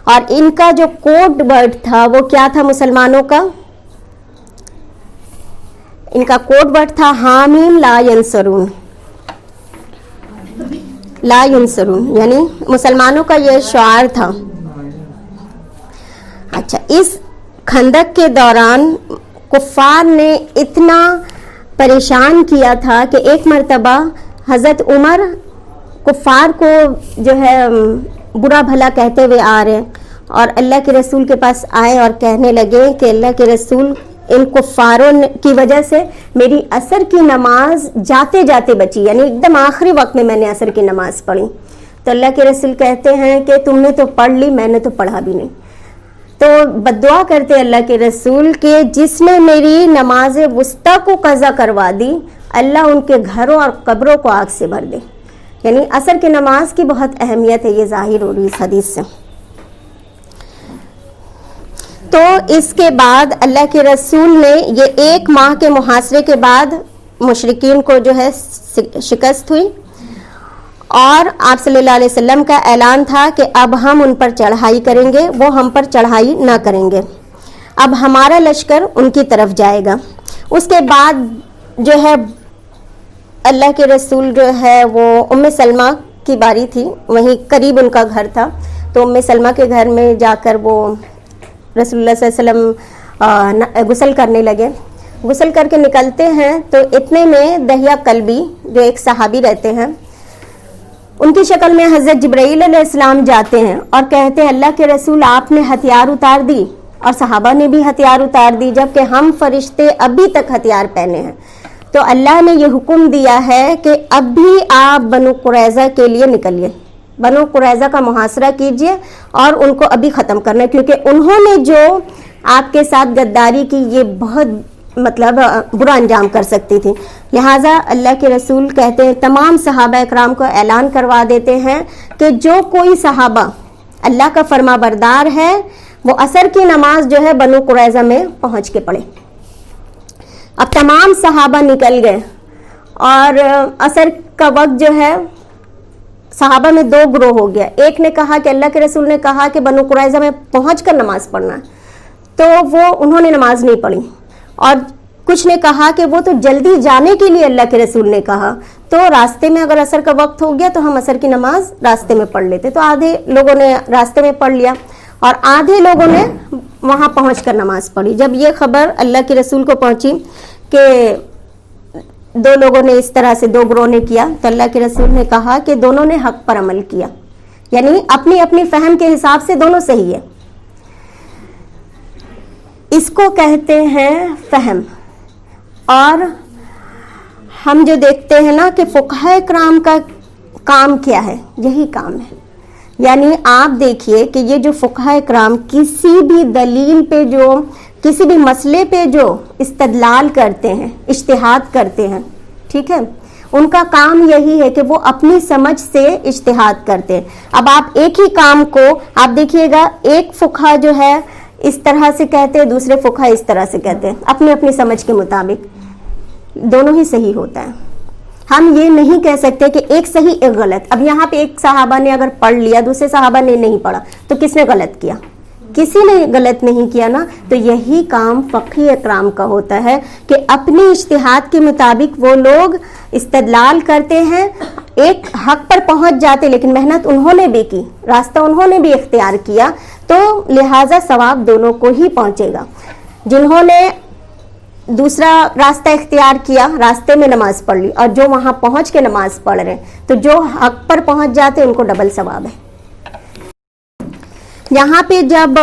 اور ان کا جو کوڈ ورڈ تھا وہ کیا تھا مسلمانوں کا؟ ان کا کوڈ ورڈ تھا حامیم لا ینصرون. لا ینصرون یعنی مسلمانوں کا یہ شعار تھا. اچھا, اس خندق کے دوران کفار نے اتنا پریشان کیا تھا کہ ایک مرتبہ حضرت عمر کفار کو جو ہے برا بھلا کہتے ہوئے آ رہے اور اللہ کے رسول کے پاس آئے اور کہنے لگے کہ اللہ کے رسول, ان کفاروں کی وجہ سے میری عصر کی نماز جاتے جاتے بچی, یعنی ایک دم آخری وقت میں نے عصر کی نماز پڑھی. تو اللہ کے رسول کہتے ہیں کہ تم نے تو پڑھ لی, میں نے تو پڑھا بھی نہیں. تو بددعا کرتے اللہ کے رسول کہ جس نے میری نماز وسطیٰ کو قضا کروا دی, اللہ ان کے گھروں اور قبروں کو آگ سے بھر دے. یعنی عصر کی نماز کی بہت اہمیت ہے, یہ ظاہر ہو رہی اس حدیث سے. تو اس کے بعد اللہ کے رسول نے یہ 1 ماہ کے محاصرے کے بعد مشرکین کو جو ہے شکست ہوئی, اور آپ صلی اللہ علیہ وسلم کا اعلان تھا کہ اب ہم ان پر چڑھائی کریں گے, وہ ہم پر چڑھائی نہ کریں گے. اب ہمارا لشکر ان کی طرف جائے گا. اس کے بعد جو ہے اللہ کے رسول جو ہے وہ ام سلمہ کی باری تھی, وہیں قریب ان کا گھر تھا. تو ام سلمہ کے گھر میں جا کر وہ رسول اللہ صلی اللہ علیہ وسلم غسل کرنے لگے. غسل کر کے نکلتے ہیں تو اتنے میں دحیہ کلبی جو ایک صحابی رہتے ہیں, ان کی شکل میں حضرت جبرائیل علیہ السلام جاتے ہیں اور کہتے ہیں اللہ کے رسول آپ نے ہتھیار اتار دی اور صحابہ نے بھی ہتھیار اتار دی, جبکہ ہم فرشتے ابھی تک ہتھیار پہنے ہیں. تو اللہ نے یہ حکم دیا ہے کہ اب بھی آپ بنو قریظہ کے لیے نکلیے, بنو قریظہ کا محاصرہ کیجئے اور ان کو ابھی ختم کرنا, کیونکہ انہوں نے جو آپ کے ساتھ غداری کی یہ بہت برا انجام کر سکتی تھی. لہٰذا اللہ کے رسول کہتے ہیں تمام صحابہ اکرام کو اعلان کروا دیتے ہیں کہ جو کوئی صحابہ اللہ کا فرما بردار ہے وہ عصر کی نماز جو ہے بنو قریظہ میں پہنچ کے پڑھے. اب تمام صحابہ نکل گئے اور عصر کا وقت جو ہے صحابہ میں 2 گروہ ہو گیا. ایک نے کہا کہ اللہ کے رسول نے کہا کہ بنو قریظہ میں پہنچ کر نماز پڑھنا ہے, تو وہ انہوں نے نماز نہیں پڑھی. اور کچھ نے کہا کہ وہ تو جلدی جانے کے لیے اللہ کے رسول نے کہا, تو راستے میں اگر عصر کا وقت ہو گیا تو ہم عصر کی نماز راستے میں پڑھ لیتے. تو آدھے لوگوں نے راستے میں پڑھ لیا اور آدھے لوگوں نے وہاں پہنچ کر نماز پڑھی. جب یہ خبر اللہ کے رسول کو پہنچی کہ 2 لوگوں نے اس طرح سے 2 گروہ نے کیا, تو اللہ کے رسول نے کہا کہ دونوں نے حق پر عمل کیا, یعنی اپنی اپنی فہم کے حساب سے دونوں صحیح ہے. اس کو کہتے ہیں فہم. اور ہم جو دیکھتے ہیں نا کہ فقہاء کرام کا کام کیا ہے, یہی کام ہے. یعنی آپ دیکھیے کہ یہ جو فقہاء کرام کسی بھی دلیل پہ جو کسی بھی مسئلے پہ جو استدلال کرتے ہیں, اجتہاد کرتے ہیں, ٹھیک ہے, ان کا کام یہی ہے کہ وہ اپنی سمجھ سے اجتہاد کرتے ہیں. اب آپ ایک ہی کام کو آپ دیکھیے گا, ایک فقہ جو ہے اس طرح سے کہتے ہیں, دوسرے فقہ اس طرح سے کہتے ہیں, اپنی اپنی سمجھ کے مطابق. دونوں ہی صحیح ہوتا ہے. ہم یہ نہیں کہہ سکتے کہ ایک صحیح ایک غلط. اب یہاں پہ ایک صحابہ نے اگر پڑھ لیا, دوسرے صحابہ نے نہیں پڑھا, تو کس نے غلط کیا؟ کسی نے غلط نہیں کیا نا. تو یہی کام فقیہ اکرام کا ہوتا ہے کہ اپنی اجتہاد کے مطابق وہ لوگ استدلال کرتے ہیں, ایک حق پر پہنچ جاتے, لیکن محنت انہوں نے بھی کی, راستہ انہوں نے بھی اختیار کیا, تو لہٰذا ثواب دونوں کو ہی پہنچے گا. جنہوں نے دوسرا راستہ اختیار کیا, راستے میں نماز پڑھ لی, اور جو وہاں پہنچ کے نماز پڑھ رہے ہیں, تو جو حق پر پہنچ جاتے ان کو ڈبل ثواب ہے. یہاں پہ جب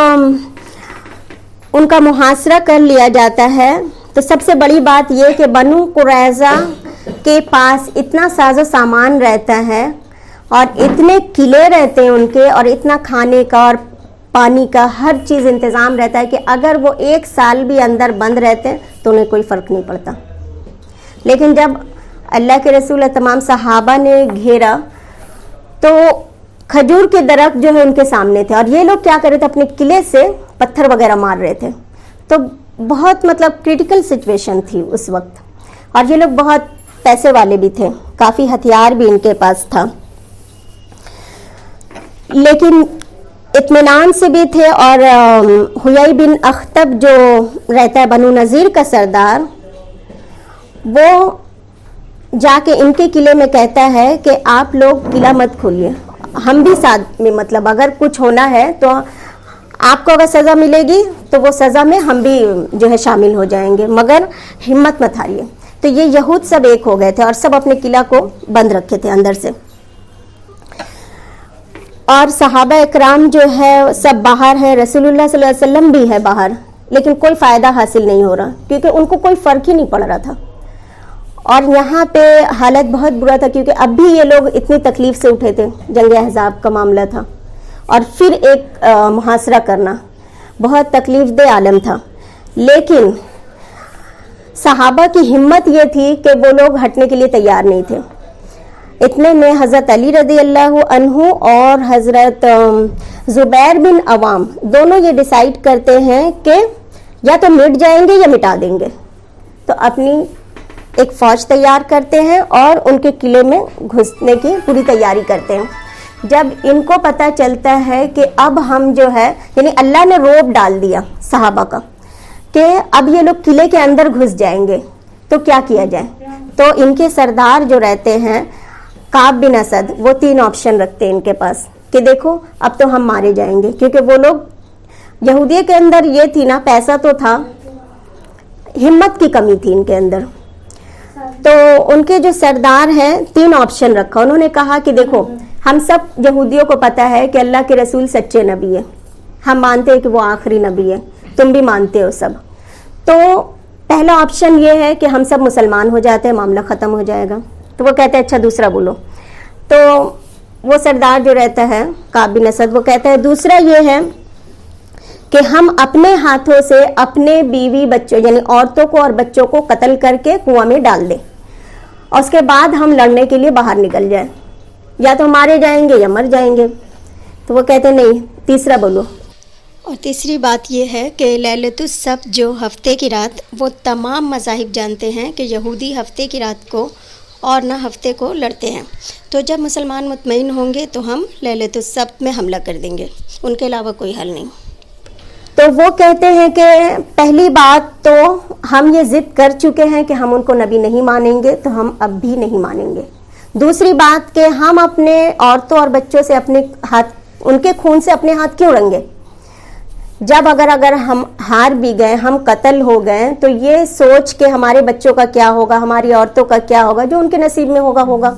ان کا محاصرہ کر لیا جاتا ہے تو سب سے بڑی بات یہ کہ بنو قریظہ کے پاس اتنا ساز و سامان رہتا ہے اور اتنے قلعے رہتے ہیں ان کے، اور اتنا کھانے کا اور پانی کا ہر چیز انتظام رہتا ہے کہ اگر وہ 1 سال بھی اندر بند رہتے ہیں تو انہیں کوئی فرق نہیں پڑتا. لیکن جب اللہ کے رسول تمام صحابہ نے گھیرا تو کھجور کے درخت جو ہے ان کے سامنے تھے، اور یہ لوگ کیا کر رہے تھے، اپنے قلعے سے پتھر وغیرہ مار رہے تھے. تو بہت کریٹیکل سچویشن تھی اس وقت، اور یہ لوگ بہت پیسے والے بھی تھے، کافی ہتھیار بھی ان کے پاس تھا، لیکن اطمینان سے بھی تھے. اور حیی بن اخطب جو رہتا ہے بنو نذیر کا سردار، وہ جا کے ان کے قلعے میں کہتا ہے کہ آپ لوگ قلعہ مت کھولیے، ہم بھی ساتھ میں اگر کچھ ہونا ہے تو آپ کو اگر سزا ملے گی تو وہ سزا میں ہم بھی جو ہے شامل ہو جائیں گے، مگر ہمت مت ہاریے. تو یہ یہود سب ایک ہو گئے تھے اور سب اپنے قلعہ کو بند رکھے تھے اندر سے. اور صحابہ اکرام جو ہے سب باہر ہیں، رسول اللہ صلی اللہ علیہ وسلم بھی ہے باہر، لیکن کوئی فائدہ حاصل نہیں ہو رہا کیونکہ ان کو کوئی فرق ہی نہیں پڑ رہا تھا. اور یہاں پہ حالت بہت برا تھا کیونکہ اب بھی یہ لوگ اتنی تکلیف سے اٹھے تھے، جنگ احزاب کا معاملہ تھا، اور پھر ایک محاصرہ کرنا بہت تکلیف دہ عالم تھا. لیکن صحابہ کی ہمت یہ تھی کہ وہ لوگ ہٹنے کے لیے تیار نہیں تھے. اتنے میں حضرت علی رضی اللہ عنہ اور حضرت زبیر بن عوام دونوں یہ ڈیسائیڈ کرتے ہیں کہ یا تو مٹ جائیں گے یا مٹا دیں گے. تو اپنی ایک فوج تیار کرتے ہیں اور ان کے قلعے میں گھسنے کی پوری تیاری کرتے ہیں. جب ان کو پتہ چلتا ہے کہ اب ہم جو ہے یعنی اللہ نے روب ڈال دیا صحابہ کا کہ اب یہ لوگ قلعے کے اندر گھس جائیں گے تو کیا کیا جائے، تو ان کے سردار جو رہتے ہیں کعب بن اسد، وہ 3 آپشن رکھتے ہیں ان کے پاس کہ دیکھو اب تو ہم مارے جائیں گے، کیونکہ وہ لوگ یہودیے کے اندر یہ تھی نا، پیسہ تو تھا، ہمت کی کمی تھی ان کے اندر. تو ان کے جو سردار ہیں 3 آپشن رکھا. انہوں نے کہا کہ دیکھو ہم سب یہودیوں کو پتا ہے کہ اللہ کے رسول سچے نبی ہے، ہم مانتے ہیں کہ وہ آخری نبی ہے، تم بھی مانتے ہو سب. تو پہلا آپشن یہ ہے کہ ہم سب مسلمان ہو جاتے ہیں، معاملہ ختم ہو جائے گا. تو وہ کہتے ہیں اچھا دوسرا بولو. تو وہ سردار جو رہتا ہے کعب بن اسد وہ کہتا ہے دوسرا یہ ہے کہ ہم اپنے ہاتھوں سے اپنے بیوی بچوں یعنی عورتوں کو اور بچوں کو قتل کر کے کنواں میں ڈال دیں، اور اس کے بعد ہم لڑنے کے لیے باہر نکل جائیں، یا تو مارے جائیں گے یا مر جائیں گے. تو وہ کہتے ہیں نہیں تیسرا بولو. اور تیسری بات یہ ہے کہ لیلۃ السبت جو ہفتے کی رات، وہ تمام مذاہب جانتے ہیں کہ یہودی ہفتے کی رات کو اور نہ ہفتے کو لڑتے ہیں. تو جب مسلمان مطمئن ہوں گے تو ہم لیلۃ السبت میں حملہ کر دیں گے، ان کے علاوہ کوئی حل نہیں. تو وہ کہتے ہیں کہ پہلی بات تو ہم یہ ضد کر چکے ہیں کہ ہم ان کو نبی نہیں مانیں گے، تو ہم اب بھی نہیں مانیں گے. دوسری بات کہ ہم اپنے عورتوں اور بچوں سے اپنے ہاتھ، ان کے خون سے اپنے ہاتھ کیوں رنگے؟ جب اگر ہم ہار بھی گئے، ہم قتل ہو گئے، تو یہ سوچ کے ہمارے بچوں کا کیا ہوگا، ہماری عورتوں کا کیا ہوگا، جو ان کے نصیب میں ہوگا.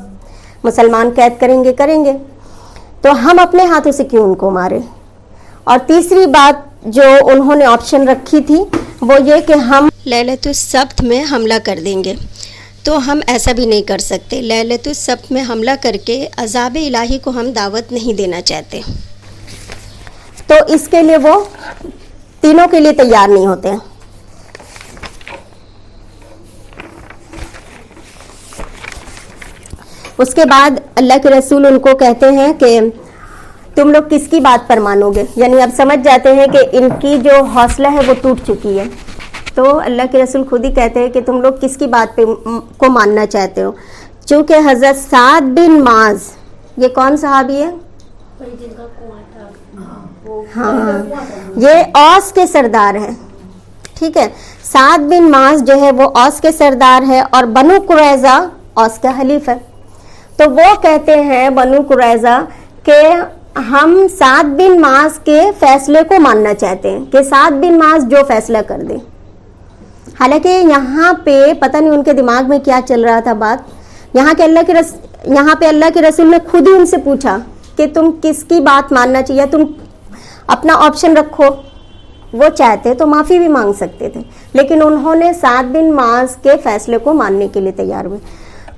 مسلمان قید کریں گے تو ہم اپنے ہاتھوں سے کیوں ان کو مارے. اور تیسری بات جو انہوں نے آپشن رکھی تھی وہ یہ کہ ہم لیلۃ السبت میں حملہ کر دیں گے. تو ہم ایسا بھی نہیں کر سکتے. لیلۃ السبت میں حملہ کر کے عذاب الہی کو ہم دعوت نہیں دینا چاہتے. تو اس کے لیے وہ تینوں کے لیے تیار نہیں ہوتے ہیں. اس کے بعد اللہ کے رسول ان کو کہتے ہیں کہ تم لوگ کس کی بات پر مانو گے، یعنی اب سمجھ جاتے ہیں کہ ان کی جو حوصلہ ہے وہ ٹوٹ چکی ہے. تو اللہ کے رسول خود ہی کہتے ہیں کہ تم لوگ کس کی بات کو ماننا چاہتے ہو. چونکہ حضرت سعد بن معاذ، یہ کون صحابی ہے؟ ہاں، یہ اوس کے سردار ہیں. ٹھیک ہے، سعد بن معاذ جو ہے وہ اوس کے سردار ہے اور بنو قریظہ اوس کا حلیف ہے. تو وہ کہتے ہیں بنو قریظہ کہ ہم سعد بن معاذ کے فیصلے کو ماننا چاہتے ہیں کہ سعد بن معاذ جو فیصلہ کر دے. حالانکہ یہاں پہ پتہ نہیں ان کے دماغ میں کیا چل رہا تھا بات. یہاں پہ اللہ کے رسول نے خود ہی ان سے پوچھا کہ تم کس کی بات ماننا چاہیے، تم اپنا آپشن رکھو. وہ چاہتے تو معافی بھی مانگ سکتے تھے، لیکن انہوں نے سعد بن معاذ کے فیصلے کو ماننے کے لیے تیار ہوئے.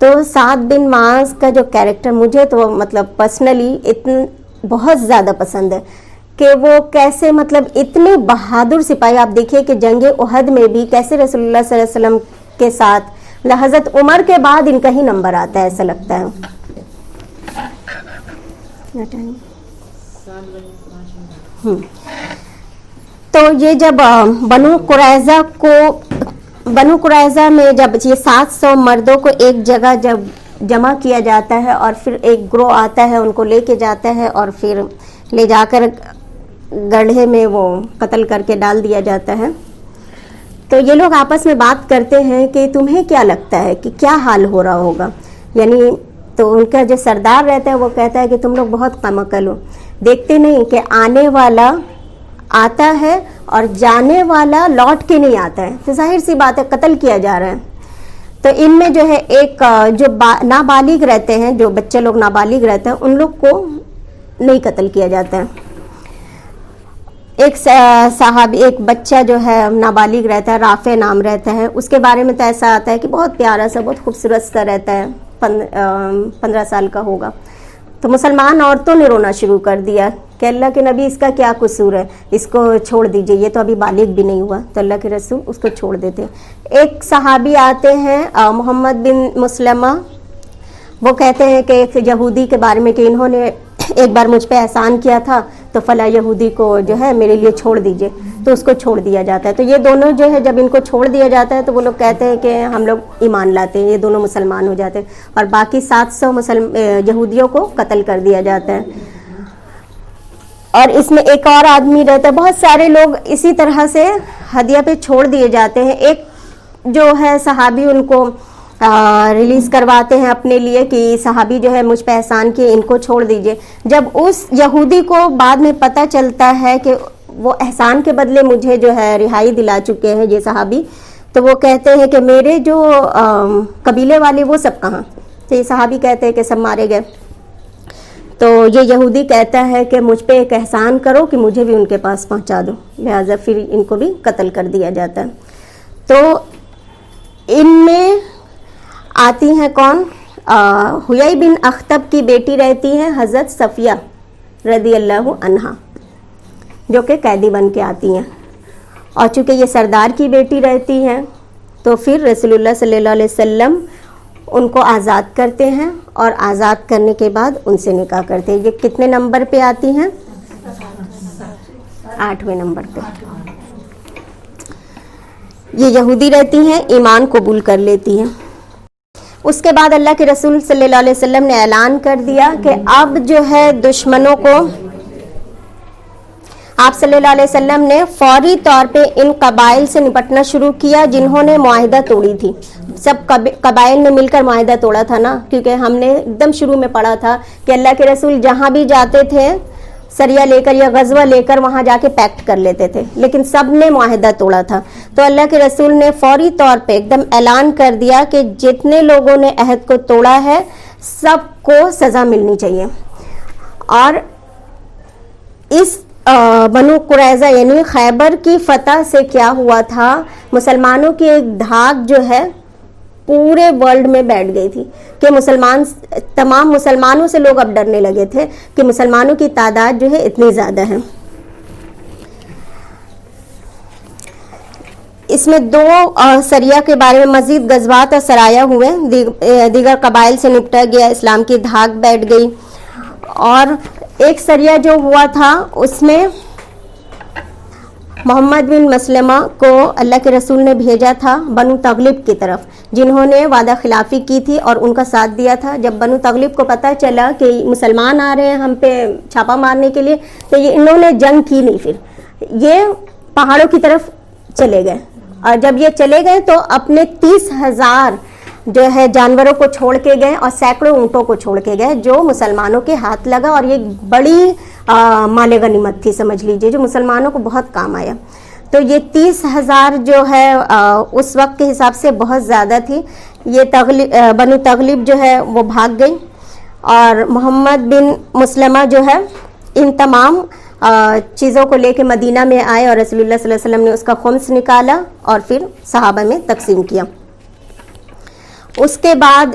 تو سعد بن معاذ کا جو کیریکٹر مجھے تو مطلب پرسنلی بہت زیادہ پسند ہے کہ وہ کیسے مطلب اتنے بہادر سپاہی. آپ دیکھیے کہ جنگ احد میں بھی کیسے رسول اللہ صلی اللہ علیہ وسلم کے ساتھ حضرت عمر کے بعد ان کا ہی نمبر آتا ہے, ایسا لگتا ہے. تو یہ جب بنو قریظہ میں جب یہ 700 مردوں کو ایک جگہ جب جمع کیا جاتا ہے اور پھر ایک گروہ آتا ہے ان کو لے کے جاتا ہے اور پھر لے جا کر گڑھے میں وہ قتل کر کے ڈال دیا جاتا ہے, تو یہ لوگ آپس میں بات کرتے ہیں کہ تمہیں کیا لگتا ہے کہ کیا حال ہو رہا ہوگا. یعنی تو ان کا جو سردار رہتا ہے وہ کہتا ہے کہ تم لوگ بہت کم عقل ہو, دیکھتے نہیں کہ آنے والا آتا ہے اور جانے والا لوٹ کے نہیں آتا ہے, تو ظاہر سی بات ہے قتل کیا جا رہا ہے. تو ان میں جو ہے ایک جو نابالغ رہتے ہیں, جو بچے لوگ نابالغ رہتے ہیں, ان لوگ کو نہیں قتل کیا جاتا ہے. ایک صحابی, ایک بچہ جو ہے نابالغ رہتا ہے, رافع نام رہتا ہے, اس کے بارے میں تو ایسا آتا ہے کہ بہت پیارا سا, بہت خوبصورت سا رہتا ہے, 15 سال کا ہوگا. تو مسلمان عورتوں نے رونا شروع کر دیا کہ اللہ کے نبی اس کا کیا قصور ہے, اس کو چھوڑ دیجئے, یہ تو ابھی بالغ بھی نہیں ہوا. تو اللہ کے رسول اس کو چھوڑ دیتے. ایک صحابی آتے ہیں محمد بن مسلمہ, وہ کہتے ہیں کہ ایک یہودی کے بارے میں کہ انہوں نے ایک بار مجھ پہ احسان کیا تھا, تو فلاں یہودی کو جو ہے میرے لیے چھوڑ دیجئے, تو اس کو چھوڑ دیا جاتا ہے. تو یہ دونوں جو ہے جب ان کو چھوڑ دیا جاتا ہے تو وہ لوگ کہتے ہیں کہ ہم لوگ ایمان لاتے ہیں, یہ دونوں مسلمان ہو جاتے ہیں, اور باقی 700 یہودیوں کو قتل کر دیا جاتا ہے. اور اس میں ایک اور آدمی رہتا ہے, بہت سارے لوگ اسی طرح سے ہدیہ پہ چھوڑ دیے جاتے ہیں. ایک جو ہے صحابی ان کو ریلیز کرواتے ہیں اپنے لیے کہ صحابی جو ہے مجھ پہ احسان کیے, ان کو چھوڑ دیجئے. جب اس یہودی کو بعد میں پتہ چلتا ہے کہ وہ احسان کے بدلے مجھے جو ہے رہائی دلا چکے ہیں یہ صحابی, تو وہ کہتے ہیں کہ میرے جو قبیلے والے وہ سب کہاں. تو یہ صحابی کہتے ہیں کہ سب مارے گئے. تو یہ یہودی کہتا ہے کہ مجھ پہ ایک احسان کرو کہ مجھے بھی ان کے پاس پہنچا دو, لہٰذا پھر ان کو بھی قتل کر دیا جاتا ہے. تو ان میں آتی ہیں کون, حیی بن اخطب کی بیٹی رہتی ہے حضرت صفیہ رضی اللہ عنہا, جو کہ قیدی بن کے آتی ہیں. اور چونکہ یہ سردار کی بیٹی رہتی ہیں تو پھر رسول اللہ صلی اللہ علیہ وسلم ان کو آزاد کرتے ہیں, اور آزاد کرنے کے بعد ان سے نکاح کرتے ہیں. یہ کتنے نمبر پہ آتی ہیں, 8ویں نمبر پہ. یہ یہودی رہتی ہیں, ایمان قبول کر لیتی ہیں. اس کے بعد اللہ کے رسول صلی اللہ علیہ وسلم نے اعلان کر دیا کہ اب جو ہے دشمنوں کو, آپ صلی اللہ علیہ وسلم نے فوری طور پہ ان قبائل سے نپٹنا شروع کیا جنہوں نے معاہدہ توڑی تھی. سب قبائل نے مل کر معاہدہ توڑا تھا نا, کیونکہ ہم نے ایک دم شروع میں پڑھا تھا کہ اللہ کے رسول جہاں بھی جاتے تھے سریہ لے کر یا غزوہ لے کر وہاں جا کے پیکٹ کر لیتے تھے, لیکن سب نے معاہدہ توڑا تھا. تو اللہ کے رسول نے فوری طور پہ ایک دم اعلان کر دیا کہ جتنے لوگوں نے عہد کو توڑا ہے سب کو سزا ملنی چاہیے. اور اس بنو قریظہ یعنی خیبر کی فتح سے کیا ہوا تھا, مسلمانوں کی ایک دھاک جو ہے پورے ورلڈ میں بیٹھ گئی تھی کہ تمام مسلمانوں سے لوگ اب ڈرنے لگے تھے کہ مسلمانوں کی تعداد جو ہے اتنی زیادہ ہے. اس میں 2 سریہ کے بارے میں مزید غزوات اور سرایہ ہوئے, دیگر قبائل سے نپٹا گیا, اسلام کی دھاک بیٹھ گئی. اور ایک سریہ جو ہوا تھا اس میں محمد بن مسلمہ کو اللہ کے رسول نے بھیجا تھا بنو تغلب کی طرف, جنہوں نے وعدہ خلافی کی تھی اور ان کا ساتھ دیا تھا. جب بنو تغلب کو پتہ چلا کہ مسلمان آ رہے ہیں ہم پہ چھاپا مارنے کے لیے, تو انہوں نے جنگ کی نہیں, پھر یہ پہاڑوں کی طرف چلے گئے. اور جب یہ چلے گئے تو اپنے 30,000 جو ہے جانوروں کو چھوڑ کے گئے اور سینکڑوں اونٹوں کو چھوڑ کے گئے, جو مسلمانوں کے ہاتھ لگا. اور یہ بڑی مال غنیمت تھی سمجھ لیجئے, جو مسلمانوں کو بہت کام آیا. تو یہ 30,000 جو ہے اس وقت کے حساب سے بہت زیادہ تھی. یہ بنو تغلب جو ہے وہ بھاگ گئی, اور محمد بن مسلمہ جو ہے ان تمام چیزوں کو لے کے مدینہ میں آئے, اور رسول اللہ صلی اللہ علیہ وسلم نے اس کا خمس نکالا اور پھر صحابہ میں تقسیم کیا. اس کے بعد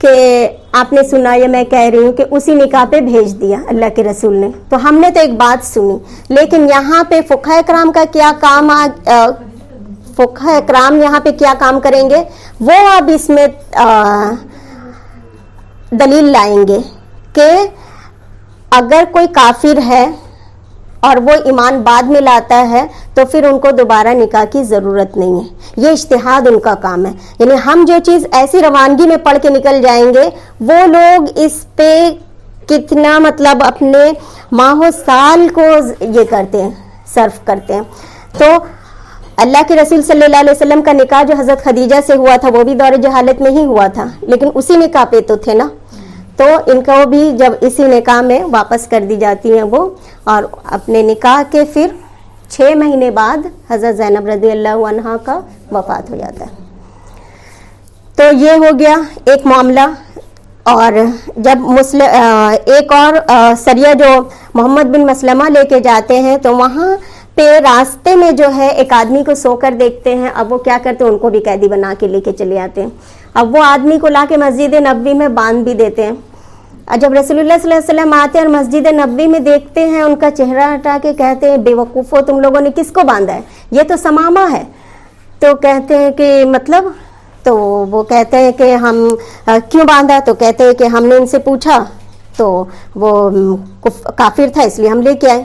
کہ آپ نے سنا یا میں کہہ رہی ہوں کہ اسی نکاح پہ بھیج دیا اللہ کے رسول نے, تو ہم نے تو ایک بات سنی, لیکن یہاں پہ فقہ اکرام کا کیا کام, فقہ اکرام یہاں پہ کیا کام کریں گے وہ اب اس میں دلیل لائیں گے کہ اگر کوئی کافر ہے اور وہ ایمان بعد میں لاتا ہے تو پھر ان کو دوبارہ نکاح کی ضرورت نہیں ہے, یہ اجتہاد ان کا کام ہے. یعنی ہم جو چیز ایسی روانگی میں پڑھ کے نکل جائیں گے, وہ لوگ اس پہ کتنا مطلب اپنے ماہ و سال کو یہ کرتے ہیں, صرف کرتے ہیں. تو اللہ کے رسول صلی اللہ علیہ وسلم کا نکاح جو حضرت خدیجہ سے ہوا تھا وہ بھی دور جہالت میں ہی ہوا تھا, لیکن اسی نکاح پہ تو تھے نا, تو ان کو بھی جب اسی نکاح میں واپس کر دی جاتی ہیں وہ, اور اپنے نکاح کے پھر 6 مہینے بعد حضرت زینب رضی اللہ عنہا کا وفات ہو جاتا ہے. تو یہ ہو گیا ایک معاملہ. اور جب ایک اور سریہ جو محمد بن مسلمہ لے کے جاتے ہیں تو وہاں پہ راستے میں جو ہے ایک آدمی کو سو کر دیکھتے ہیں. اب وہ کیا کرتے ہیں, ان کو بھی قیدی بنا کے لے کے چلے آتے ہیں. اب وہ آدمی کو لا کے مسجد نبوی میں باندھ بھی دیتے ہیں. اور جب رسول اللہ صلی اللہ علیہ وسلم آتے ہیں اور مسجد نبوی میں دیکھتے ہیں, ان کا چہرہ ہٹا کے کہتے ہیں بے وقوفو تم لوگوں نے کس کو باندھا ہے, یہ تو سمامہ ہے. تو کہتے ہیں کہ مطلب, تو وہ کہتے ہیں کہ ہم کیوں باندھا, تو کہتے ہیں کہ ہم نے ان سے پوچھا تو وہ کافر تھا اس لیے ہم لے کے آئے.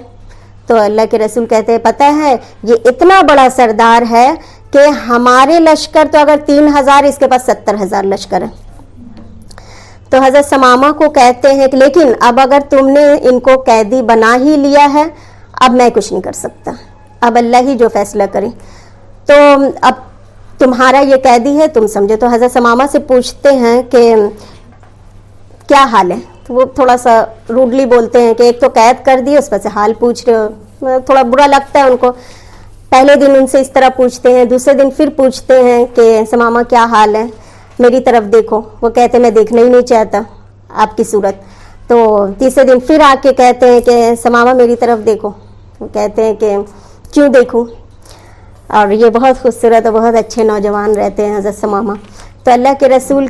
تو اللہ کے رسول کہتے ہیں پتہ ہے یہ اتنا بڑا سردار ہے کہ ہمارے لشکر تو اگر 3000, اس کے پاس 70,000 لشکر ہے. تو حضرت سمامہ کو کہتے ہیں کہ لیکن اب اگر تم نے ان کو قیدی بنا ہی لیا ہے, اب میں کچھ نہیں کر سکتا, اب اللہ ہی جو فیصلہ کرے. تو اب تمہارا یہ قیدی ہے, تم سمجھے. تو حضرت سمامہ سے پوچھتے ہیں کہ کیا حال ہے, تو وہ تھوڑا سا روڈلی بولتے ہیں کہ ایک تو قید کر دی, اس پر سے حال پوچھ رہے ہو. تھوڑا برا لگتا ہے ان کو. پہلے دن ان سے اس طرح پوچھتے ہیں, دوسرے دن پھر پوچھتے ہیں کہ سمامہ کیا حال ہے, میری طرف دیکھو. وہ کہتے ہیں میں دیکھنا ہی نہیں چاہتا آپ کی صورت. تو تیسرے دن پھر آ کے کہتے ہیں کہ سمامہ میری طرف دیکھو. وہ کہتے ہیں کہ کیوں دیکھوں. اور یہ بہت خوبصورت اور بہت اچھے نوجوان رہتے ہیں حضرت سمامہ. تو اللہ کے رسول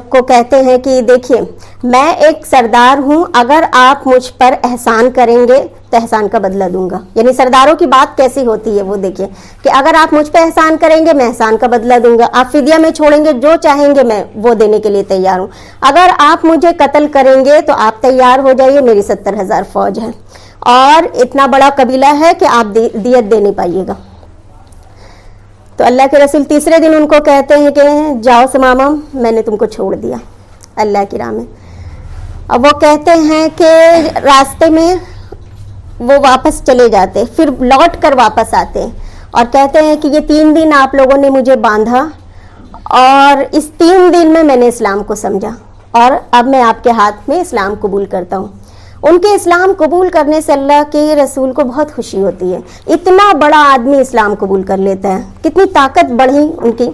کو کہتے ہیں کہ دیکھیے میں ایک سردار ہوں, اگر آپ مجھ پر احسان کریں گے تو احسان کا بدلہ دوں گا. یعنی سرداروں کی بات کیسی ہوتی ہے وہ دیکھیے کہ اگر آپ مجھ پہ احسان کریں گے میں احسان کا بدلہ دوں گا, آپ فدیہ میں چھوڑیں گے جو چاہیں گے میں وہ دینے کے لیے تیار ہوں. اگر آپ مجھے قتل کریں گے تو آپ تیار ہو جائیے, میری 70,000 فوج ہے اور اتنا بڑا قبیلہ ہے کہ آپ دیت دے نہیں پائیے گا. تو اللہ کے رسول تیسرے دن ان کو کہتے ہیں کہ جاؤ سمامہ میں نے تم کو چھوڑ دیا اللہ کی راہ میں. اب وہ کہتے ہیں کہ راستے میں وہ واپس چلے جاتے, پھر لوٹ کر واپس آتے اور کہتے ہیں کہ یہ 3 دن آپ لوگوں نے مجھے باندھا اور اس 3 دن میں نے اسلام کو سمجھا اور اب میں آپ کے ہاتھ میں اسلام قبول کرتا ہوں. ان کے اسلام قبول کرنے سے اللہ کے رسول کو بہت خوشی ہوتی ہے. اتنا بڑا آدمی اسلام قبول کر لیتا ہے, کتنی طاقت بڑھی ان کی.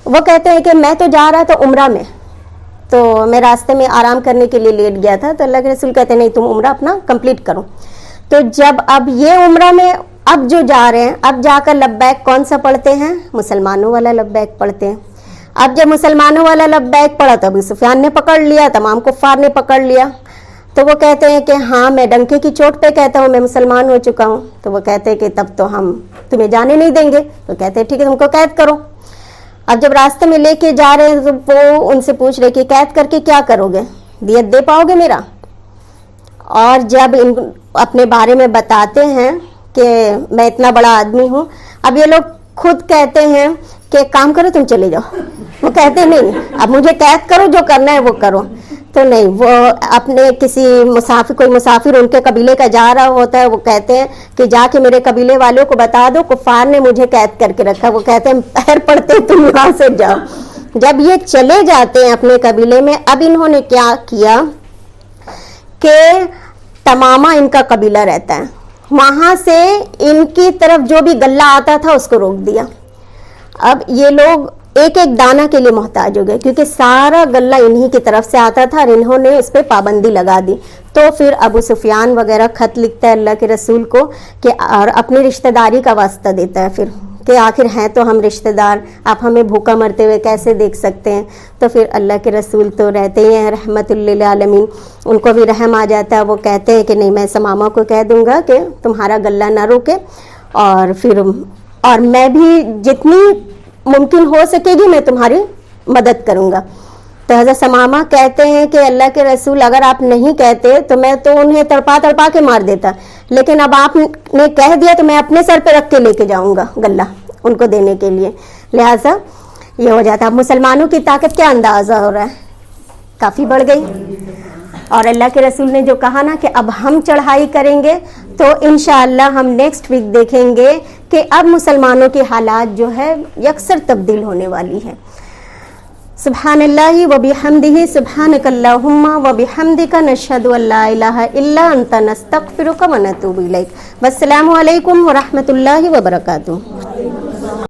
وہ کہتے ہیں کہ میں تو جا رہا تھا عمرہ میں, تو میں راستے میں آرام کرنے کے لیے لیٹ گیا تھا. تو اللہ کے رسول کہتے ہیں نہیں تم عمرہ اپنا کمپلیٹ کرو. تو جب اب یہ عمرہ میں اب جو جا رہے ہیں, اب جا کر لبیک کون سا پڑھتے ہیں, مسلمانوں والا لبیک پڑھتے ہیں. اب جب مسلمانوں والا لبیک پڑھا تو ابو سفیان نے پکڑ لیا, تمام کفار نے پکڑ لیا. تو وہ کہتے ہیں کہ ہاں میں ڈنکے کی چوٹ پہ کہتا ہوں میں مسلمان ہو چکا ہوں. تو وہ کہتے ہیں کہ تب تو ہم تمہیں جانے نہیں دیں گے. تو کہتے ہیں ٹھیک ہے تم کو قید کرو. اب جب راستے میں لے کے جا رہے ہیں تو وہ ان سے پوچھ رہے کہ قید کر کے کیا کرو گے, دیت دے پاؤ گے میرا. اور جب ان اپنے بارے میں بتاتے ہیں کہ میں اتنا بڑا آدمی ہوں, اب یہ لوگ خود کہتے ہیں کہ کام کرو تم چلے جاؤ. وہ کہتے ہیں نہیں اب مجھے قید کرو, جو کرنا ہے وہ کرو. تو نہیں, وہ اپنے کسی کوئی مسافر ان کے قبیلے کا جا رہا ہوتا ہے, وہ کہتے ہیں کہ جا کے میرے قبیلے والوں کو بتا دو کفار نے مجھے قید کر کے رکھا. وہ کہتے ہیں پیر پڑتے تم یہاں سے جاؤ. جب یہ چلے جاتے ہیں اپنے قبیلے میں, اب انہوں نے کیا کیا کہ تمامہ ان کا قبیلہ رہتا ہے, وہاں سے ان کی طرف جو بھی غلہ آتا تھا اس کو روک دیا. اب یہ لوگ ایک ایک دانہ کے لیے محتاج ہو گئے کیونکہ سارا غلہ انہی کی طرف سے آتا تھا اور انہوں نے اس پہ پابندی لگا دی. تو پھر ابو سفیان وغیرہ خط لکھتا ہے اللہ کے رسول کو کہ اور اپنی رشتہ داری کا واسطہ دیتا ہے پھر کہ آخر ہیں تو ہم رشتہ دار, آپ ہمیں بھوکا مرتے ہوئے کیسے دیکھ سکتے ہیں. تو پھر اللہ کے رسول تو رہتے ہی ہیں رحمت للعالمین, ان کو بھی رحم آ جاتا ہے. وہ کہتے ہیں کہ نہیں, میں سماما کو کہہ دوں گا کہ تمہارا غلہ نہ روکے, اور میں بھی جتنی ممکن ہو سکے گی میں تمہاری مدد کروں گا. تو حضرت سمامہ کہتے ہیں کہ اللہ کے رسول اگر آپ نہیں کہتے تو میں تو انہیں تڑپا کے مار دیتا, لیکن اب آپ نے کہہ دیا تو میں اپنے سر پہ رکھ کے لے کے جاؤں گا غلہ ان کو دینے کے لیے. لہٰذا یہ ہو جاتا. اب مسلمانوں کی طاقت کیا اندازہ ہو رہا ہے, کافی بڑھ گئی. اور اللہ کے رسول نے جو کہا نا کہ اب ہم چڑھائی کریں گے, تو انشاءاللہ ہم نیکسٹ ویک دیکھیں گے کہ اب مسلمانوں کے حالات جو ہے یکسر تبدیل ہونے والی ہے. سبحان اللہ و بحمدہ, سبحانک اللہم و بحمدک, نشہد ان لا الہ الا انت, نستغفرک و نتوب الیک. والسلام علیکم و رحمۃ اللہ وبرکاتہ.